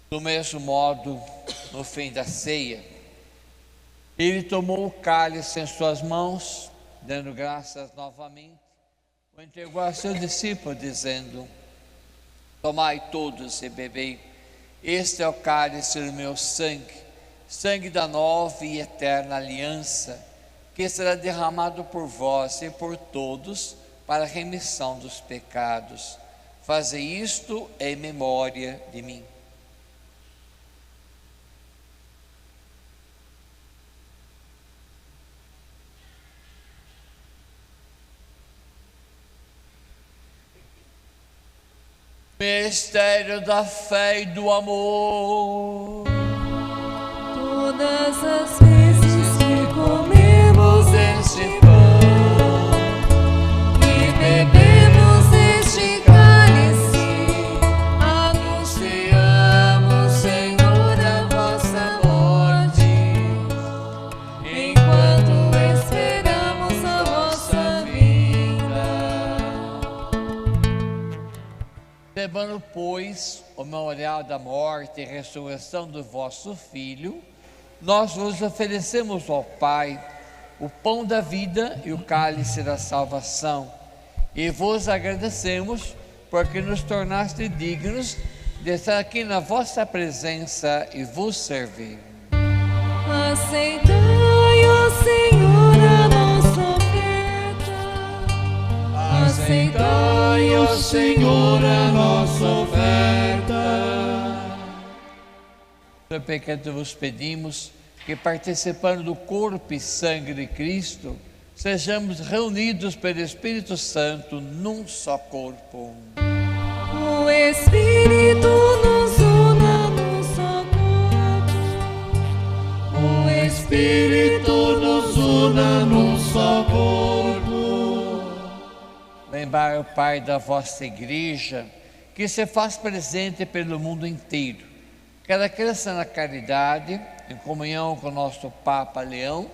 Do mesmo modo, no fim da ceia, ele tomou o cálice em suas mãos, dando graças novamente, o entregou a seus discípulos, dizendo: tomai todos e bebei, este é o cálice do meu sangue, sangue da nova e eterna aliança, que será derramado por vós e por todos para a remissão dos pecados. Fazei isto em memória de mim. Mistério da fé e do amor. Todas as vezes que comemos este pão e bebemos este cálice, anunciamos, Senhor, a vossa morte, enquanto esperamos a vossa vinda. Celebrando, pois, o memorial da morte e ressurreição do vosso Filho, nós vos oferecemos ao Pai o pão da vida e o cálice da salvação, e vos agradecemos porque nos tornaste dignos de estar aqui na vossa presença e vos servir. Aceitai, ó Senhor, a nossa oferta. Aceitai, ó Senhor, a nossa oferta. Senhor, pecado vos pedimos que, participando do corpo e sangue de Cristo, sejamos reunidos pelo Espírito Santo num só corpo. O Espírito nos una num só corpo. O Espírito nos una num só corpo. Lembrai, ó Pai, da vossa Igreja, que se faz presente pelo mundo inteiro. Que ela cresça na caridade, em comunhão com o nosso Papa Leão,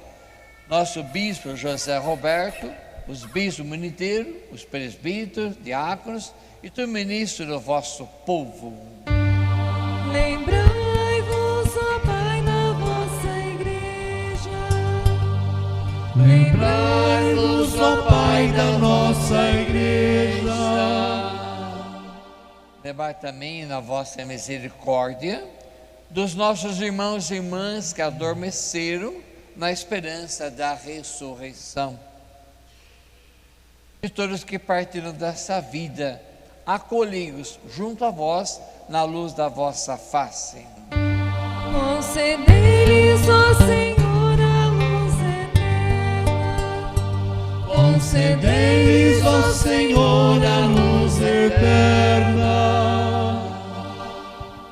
nosso Bispo José Roberto, os bispos do mundo inteiro, os presbíteros, diáconos e todo ministro do vosso povo. Lembrai-vos, ó Pai, da vossa Igreja. Lembrai-vos, ó Pai, da nossa Igreja. Lembrai também na vossa misericórdia dos nossos irmãos e irmãs que adormeceram na esperança da ressurreição. De todos que partiram dessa vida, acolhei-os junto a vós na luz da vossa face. Concedei-lhes, ó Senhor, a luz eterna. Concedei-lhes, ó Senhor, a luz eterna.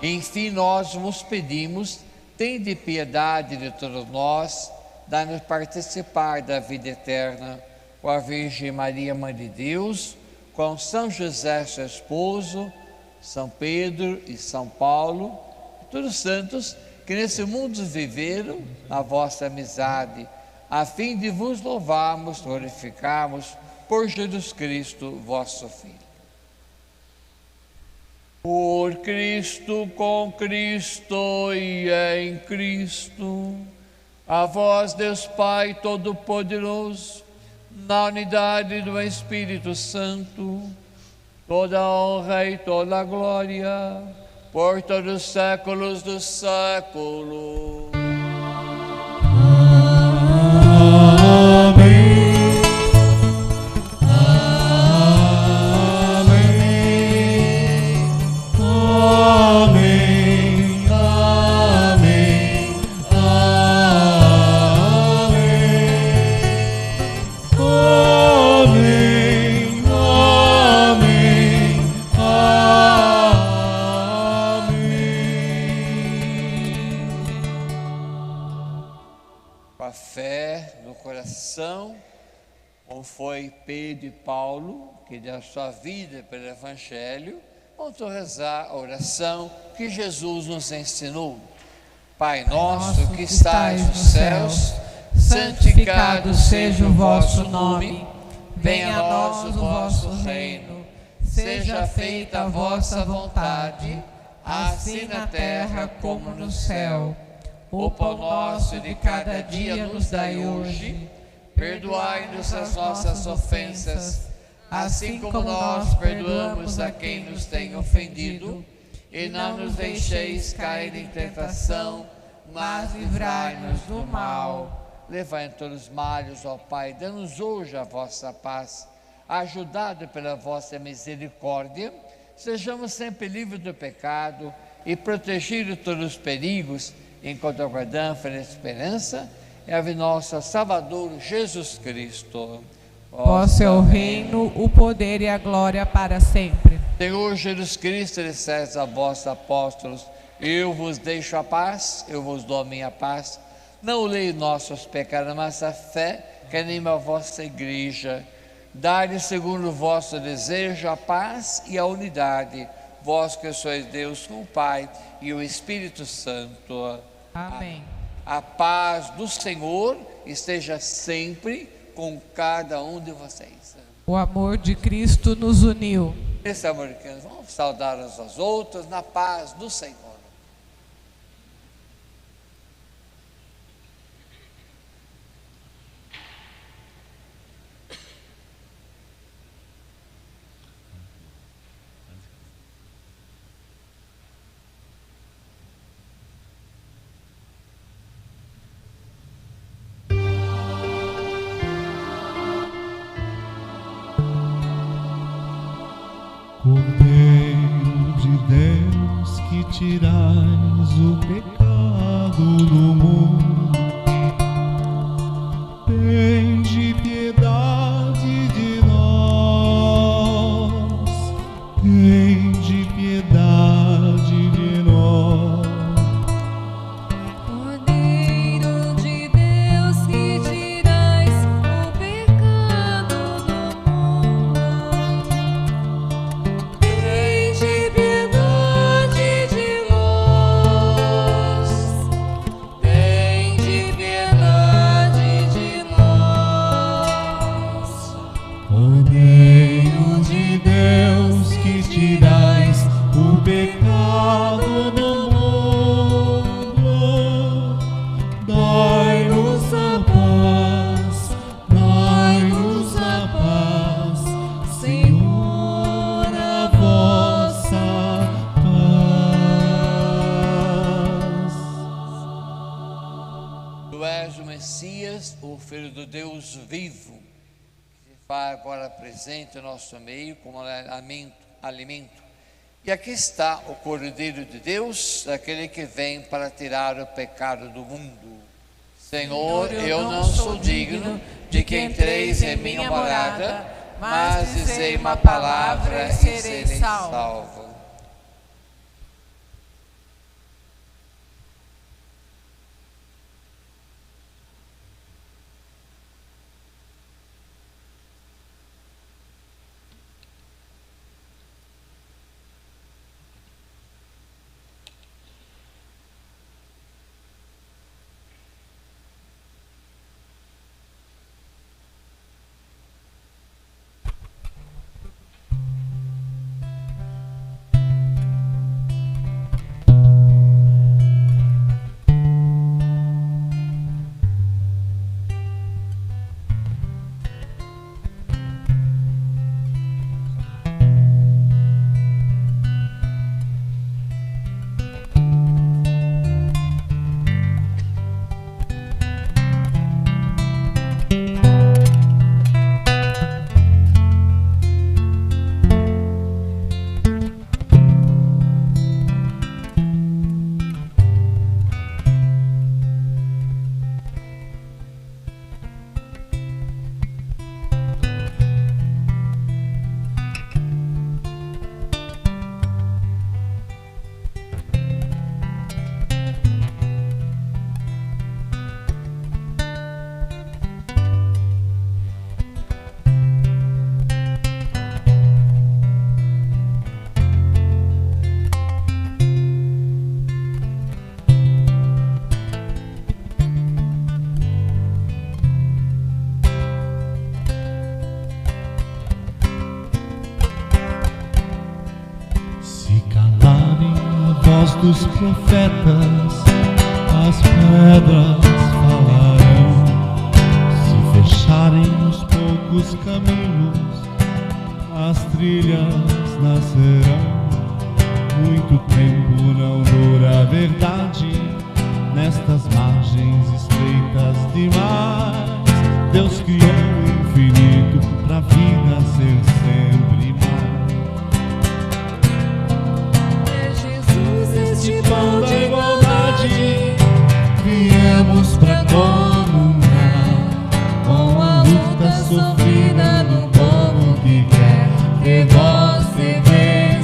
Enfim, nós vos pedimos, tende piedade de todos nós, dá-nos participar da vida eterna, com a Virgem Maria, Mãe de Deus, com São José, seu esposo, São Pedro e São Paulo, todos os santos que nesse mundo viveram na vossa amizade, a fim de vos louvarmos, glorificarmos por Jesus Cristo, vosso Filho. Por Cristo, com Cristo e em Cristo, a vós, Deus Pai Todo-Poderoso, na unidade do Espírito Santo, toda a honra e toda a glória, por todos os séculos dos séculos. Como foi Pedro e Paulo, que deu a sua vida pelo Evangelho, vamos rezar a oração que Jesus nos ensinou. Pai nosso que estais nos céus, santificado seja o vosso nome, venha a nós o vosso reino, seja feita a vossa vontade, assim na terra como no céu. O pão nosso de cada dia nos dai hoje. Perdoai-nos as nossas ofensas, assim como nós perdoamos a quem nos tem ofendido. E não nos deixeis cair em tentação, mas livrai-nos do mal. Levai todos os males, ó Pai, dá-nos hoje a vossa paz. Ajudado pela vossa misericórdia, sejamos sempre livres do pecado e protegidos de todos os perigos, enquanto aguardamos a esperança e a nosso Salvador Jesus Cristo. Vosso é o reino, o poder e a glória para sempre. Senhor Jesus Cristo, disseste a vossos apóstolos: eu vos deixo a paz, eu vos dou a minha paz. Não leia nossos pecados, mas a fé que anima a vossa igreja. Dai-lhe segundo o vosso desejo a paz e a unidade, vós que sois Deus com o Pai e o Espírito Santo. Amém. A paz do Senhor esteja sempre com cada um de vocês. O amor de Cristo nos uniu. Esse amor de Cristo, vamos saudar uns aos outros na paz do Senhor. Cordeiro de Deus, que tirais o pecado do mundo, tende piedade de nós, tende piedade de nós. Cordeiro de Deus, que tirais o pecado do mundo, tende piedade de nós, tende piedade de nós. Cordeiro de Deus, que tirais o pecado do mundo, dai-nos a paz, Senhor, a vossa paz. Tu és o Messias, o Filho do Deus vivo, que se faz agora presente em nosso meio como alimento. E aqui está o Cordeiro de Deus, aquele que vem para tirar o pecado do mundo. Senhor, eu não sou digno de que entreis em minha morada, mas dizei uma palavra e serei salvo. Dos profetas, as pedras falarão. Se fecharem os poucos caminhos, as trilhas nascerão. Muito tempo não dura a verdade nestas margens estreitas demais. Deus criou o infinito pra vida ser sempre este pão da igualdade, viemos pra comungar com a luta sofrida do povo que quer ter voz, ter vez.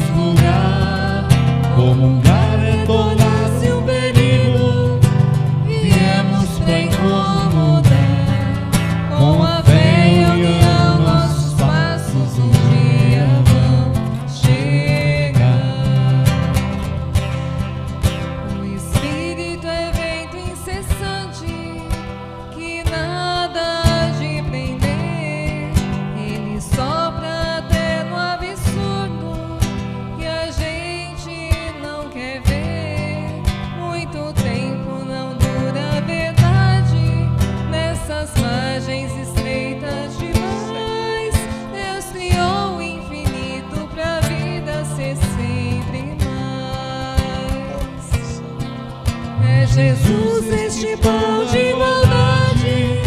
Jesus, este pão de igualdade,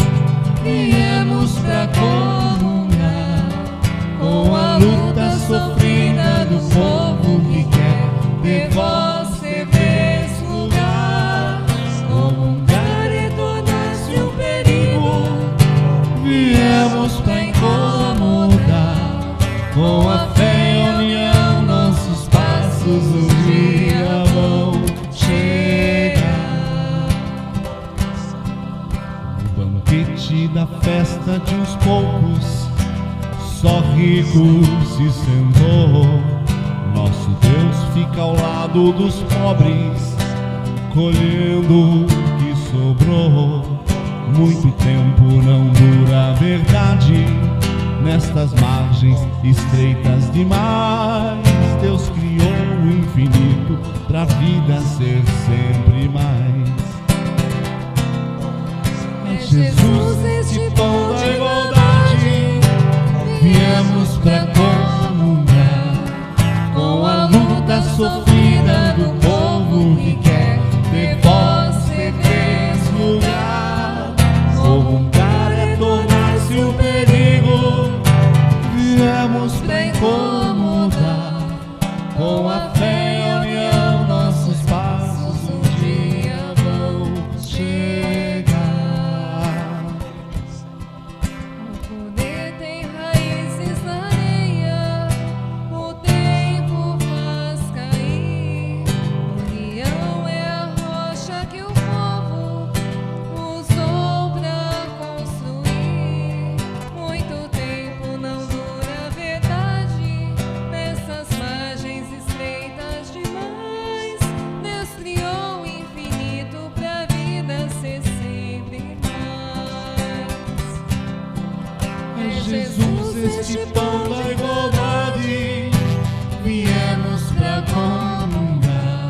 viemos pra comungar com a luta sofrida do povo que quer ter voz, ter vez, lugar. Comungar e tornar-se um perigo, Viemos pra incomodar, com a fé e a união, nossos passos um dia vão chegar. No banquete da festa de uns poucos, só rico se sentou. Nosso Deus fica ao lado dos pobres, colhendo o que sobrou. Muito tempo não dura a verdade, nestas margens estreitas demais. Deus criou o infinito pra vida ser sempre mais. É Jesus, este pão da igualdade, viemos pra comungar com a luta sofrida do povo que quer ter voz, ter vez, lugar. Comungar é tornar-se um perigo, viemos pra incomodar, com a fé e a união, nossos passos um dia vão chegar. o poder tem raízes na areia, o tempo faz cair. União é a rocha que o povo usou pra construir. Muito tempo não dura a verdade, nessas margens estreitas demais. Deus criou o infinito pra vida ser sempre mais. É Jesus, este pão da igualdade, viemos pra comungar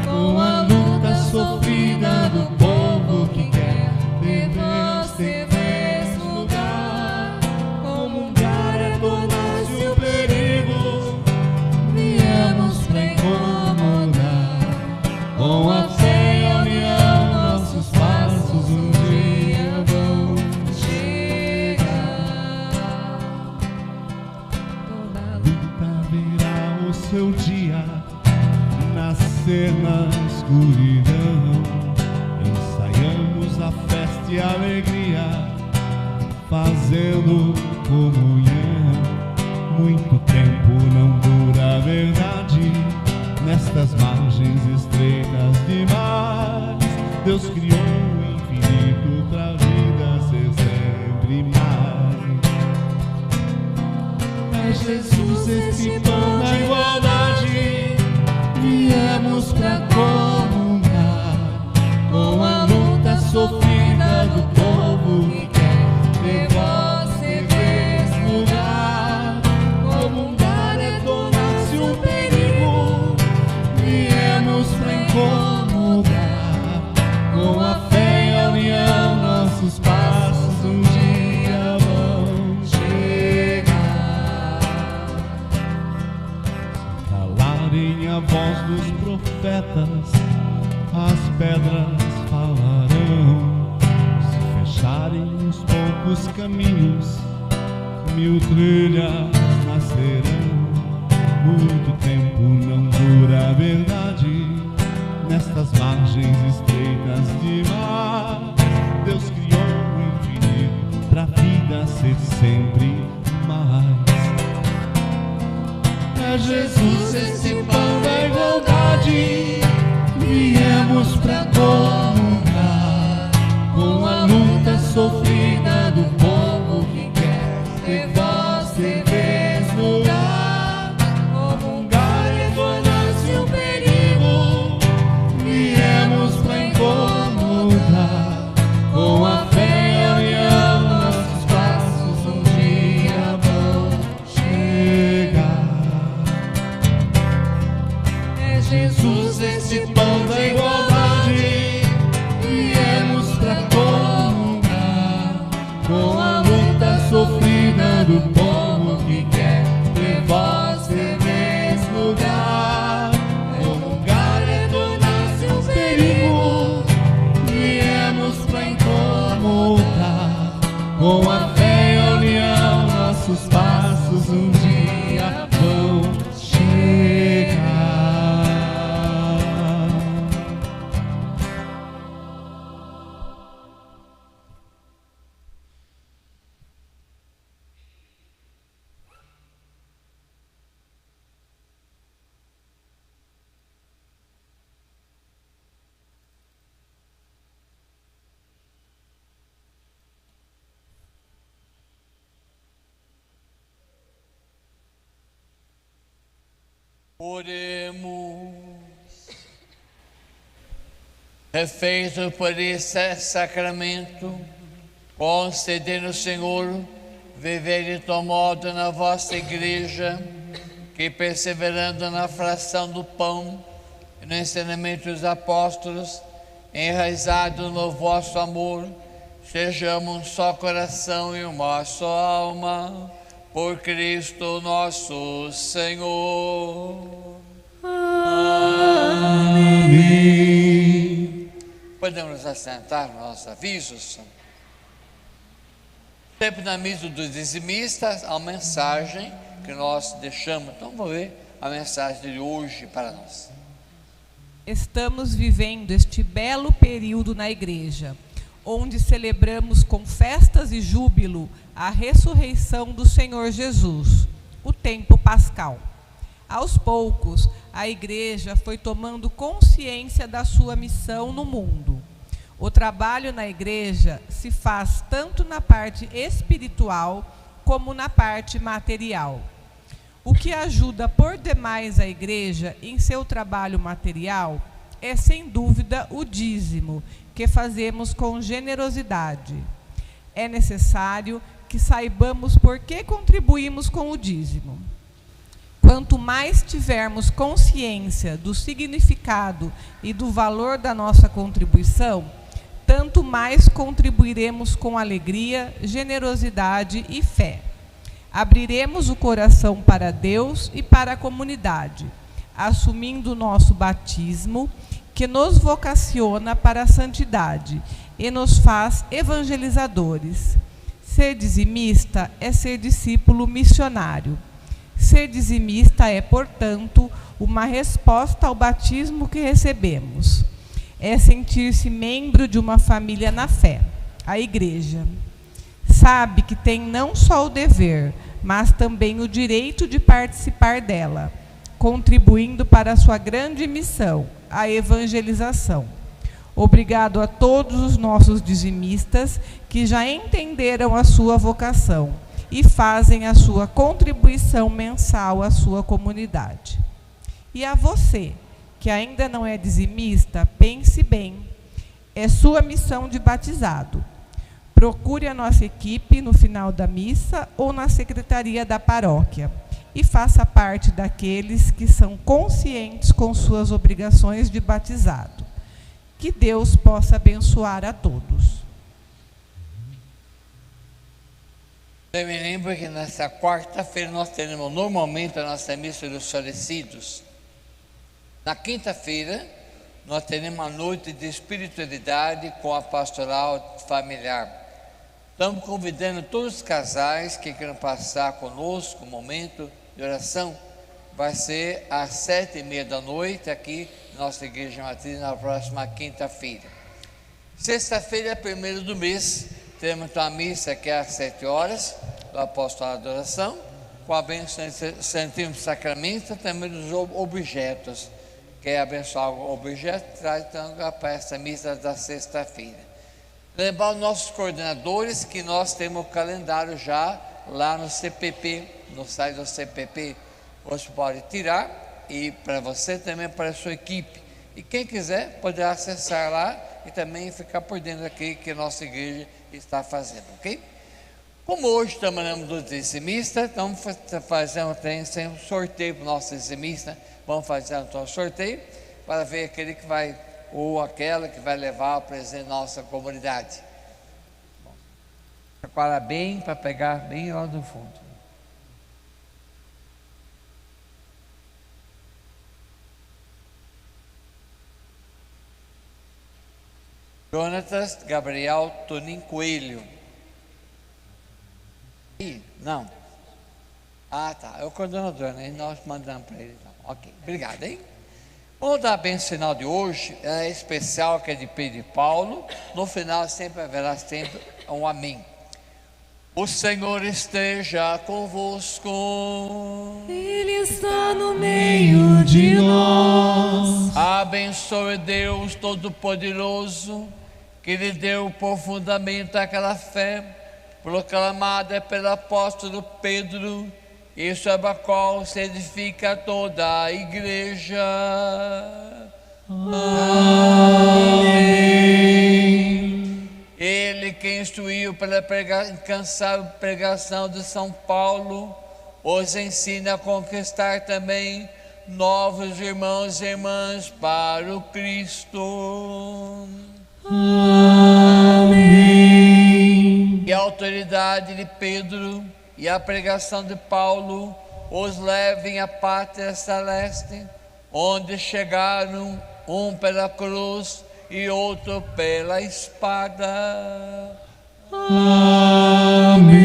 com a luta sofrida do povo que quer ter voz, ter vez, lugar. Comungar é tornar-se um perigo, viemos pra incomodar, com a fé e a união, nossos passos um dia vão chegar. Toda Luta verá o seu dia nascer na escuridão. Ensaiamos a festa e a alegria, fazendo comunhão. Muito tempo não dura a verdade, nestas margens estreitas demais. Deus criou o infinito pra vida ser sempre mais. É Jesus, este pão da igualdade, viemos pra comungar com a luta sofrida do povo que quer ter voz, ter vez, lugar. Comungar é tornar-se um perigo, viemos pra incomodar, com a fé e a união, nossos passos um dia vão chegar. Se calarem a voz dos profetas, as pedras falarão. Se fecharem os poucos caminhos, 1000 trilhas nascerão. Muito tempo não dura a verdade, nestas margens estreitas demais. Deus criou o infinito pra vida ser sempre mais. É Jesus, esse pão da igualdade, viemos pra comungar com a luta sofrida do povo que quer ter voz, ter vez, lugar. Comungar é tornar-se um perigo, viemos pra incomodar, com a fé e a união, nossos passos um dia vão chegar. É Jesus, esse pão da igualdade, viemos pra comungar Oremos. Refeito por esse sacramento, concedendo, Senhor, viver de tal modo na vossa igreja, que perseverando na fração do pão e no ensinamento dos apóstolos, enraizados no vosso amor, sejamos um só coração e uma só alma, por Cristo nosso Senhor. Amém. Podemos nos assentar nos nossos avisos. Sempre na missa dos dizimistas, a mensagem que nós deixamos. Então vamos ver a mensagem de hoje para nós. Estamos vivendo este belo período na igreja, onde celebramos com festas e júbilo a ressurreição do Senhor Jesus, o tempo pascal. Aos poucos, a igreja foi tomando consciência da sua missão no mundo. O trabalho na igreja se faz tanto na parte espiritual como na parte material. O que ajuda por demais a igreja em seu trabalho material é, sem dúvida, o dízimo, que fazemos com generosidade. É necessário que saibamos por que contribuímos com o dízimo. Quanto mais tivermos consciência do significado e do valor da nossa contribuição, tanto mais contribuiremos com alegria, generosidade e fé. Abriremos o coração para Deus e para a comunidade, assumindo o nosso batismo, que nos vocaciona para a santidade e nos faz evangelizadores. Ser dizimista é ser discípulo missionário. Ser dizimista é, portanto, uma resposta ao batismo que recebemos. É sentir-se membro de uma família na fé, a igreja. Sabe que tem não só o dever, mas também o direito de participar dela, contribuindo para a sua grande missão, a evangelização. Obrigado a todos os nossos dizimistas que já entenderam a sua vocação e fazem a sua contribuição mensal à sua comunidade. E a você, que ainda não é dizimista, pense bem. É sua missão de batizado. Procure a nossa equipe no final da missa ou na secretaria da paróquia e faça parte daqueles que são conscientes com suas obrigações de batizado. Que Deus possa abençoar a todos. Eu me lembro que nessa quarta-feira nós teremos normalmente a nossa missa dos falecidos. Na quinta-feira nós teremos a noite de espiritualidade com a pastoral familiar. Estamos convidando todos os casais que queiram passar conosco um momento de oração. Vai ser às 7h30 da noite aqui na nossa igreja matriz na próxima quinta-feira. Sexta-feira, 1º do mês, temos uma missa que é às 7 horas, do apostolado de oração, com a bênção do Santíssimo Sacramento, também dos objetos. Quer abençoar o objeto, traz então para essa missa da sexta-feira. Lembrar os nossos coordenadores que nós temos o calendário já lá no CPP, no site do CPP. Você pode tirar e para você também para a sua equipe. E quem quiser poderá acessar lá e também ficar por dentro daquilo que a nossa igreja está fazendo, ok? Como hoje estamos no ano dos dizimistas, então fazendo um sorteio para o nosso dizimista. Vamos fazer então um sorteio para ver aquele que vai, ou aquela que vai levar o presente da nossa comunidade. Prepara bem para pegar bem lá do fundo. Jonatas Gabriel Tonin Coelho. Não. Ah, tá. É o coordenador, né? Nós mandamos para ele. Então. Ok, obrigado, hein? Vamos dar a bênção final de hoje, é especial, que é de Pedro e Paulo. No final sempre haverá sempre um amém. O Senhor esteja convosco. Ele está no meio de nós. Abençoe Deus Todo-Poderoso, que lhe deu por fundamento aquela fé proclamada pelo apóstolo Pedro e sobre a qual se edifica toda a igreja. Amém. Ele que instruiu pela incansável pregação de São Paulo, os ensina a conquistar também novos irmãos e irmãs para o Cristo. Amém. E a autoridade de Pedro e a pregação de Paulo os levem à pátria celeste, onde chegaram um pela cruz e outro pela espada. Amém.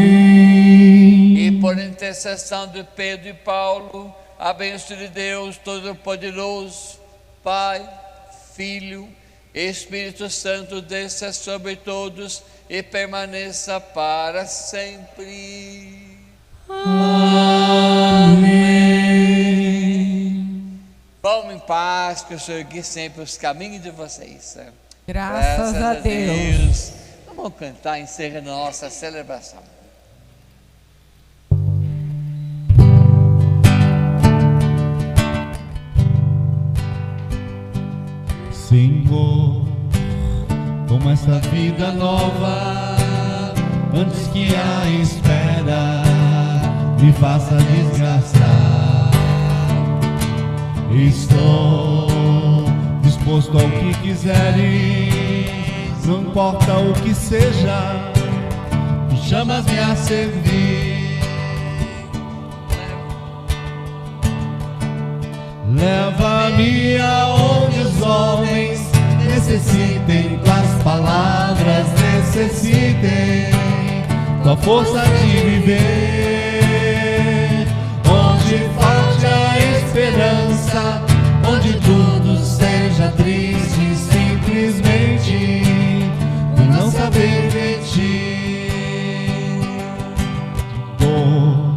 E por intercessão de Pedro e Paulo, a bênção de Deus Todo-Poderoso, Pai, Filho, Espírito Santo, desça sobre todos e permaneça para sempre. Amém. Vão em paz, que o Senhor guie sempre os caminhos de vocês. Graças a Deus. Vamos cantar encerrando a nossa celebração. Senhor, toma essa vida nova, antes que a espera me faça desgastar. Estou disposto ao que quiseres, não importa o que seja, tu chamas-me a servir. Leva-me aonde os homens necessitem, tuas palavras necessitem, tua força de viver. Onde falte a esperança, onde tudo seja triste, simplesmente por não saber de ti. Dou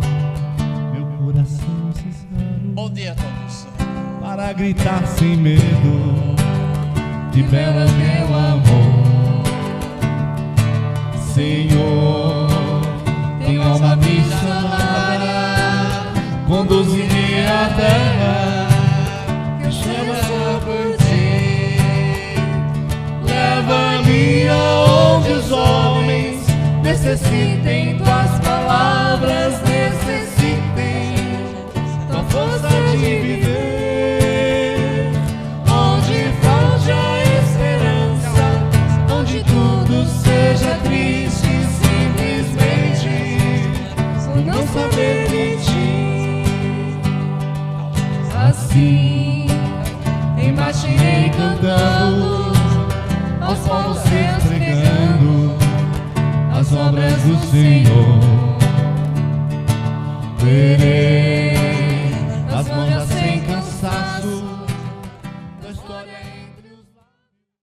meu coração sincero. Bom dia a todos. Para gritar sem medo, libera meu amor. Senhor, tem alma missionária, conduze-me à terra que chama por ti. Leva-me aonde os homens necessitem, tuas palavras necessitem, tua força de viver. Seja triste, simplesmente por não saber de ti. Assim, em marcha irei cantando, aos povos entregando as obras do Senhor. Verei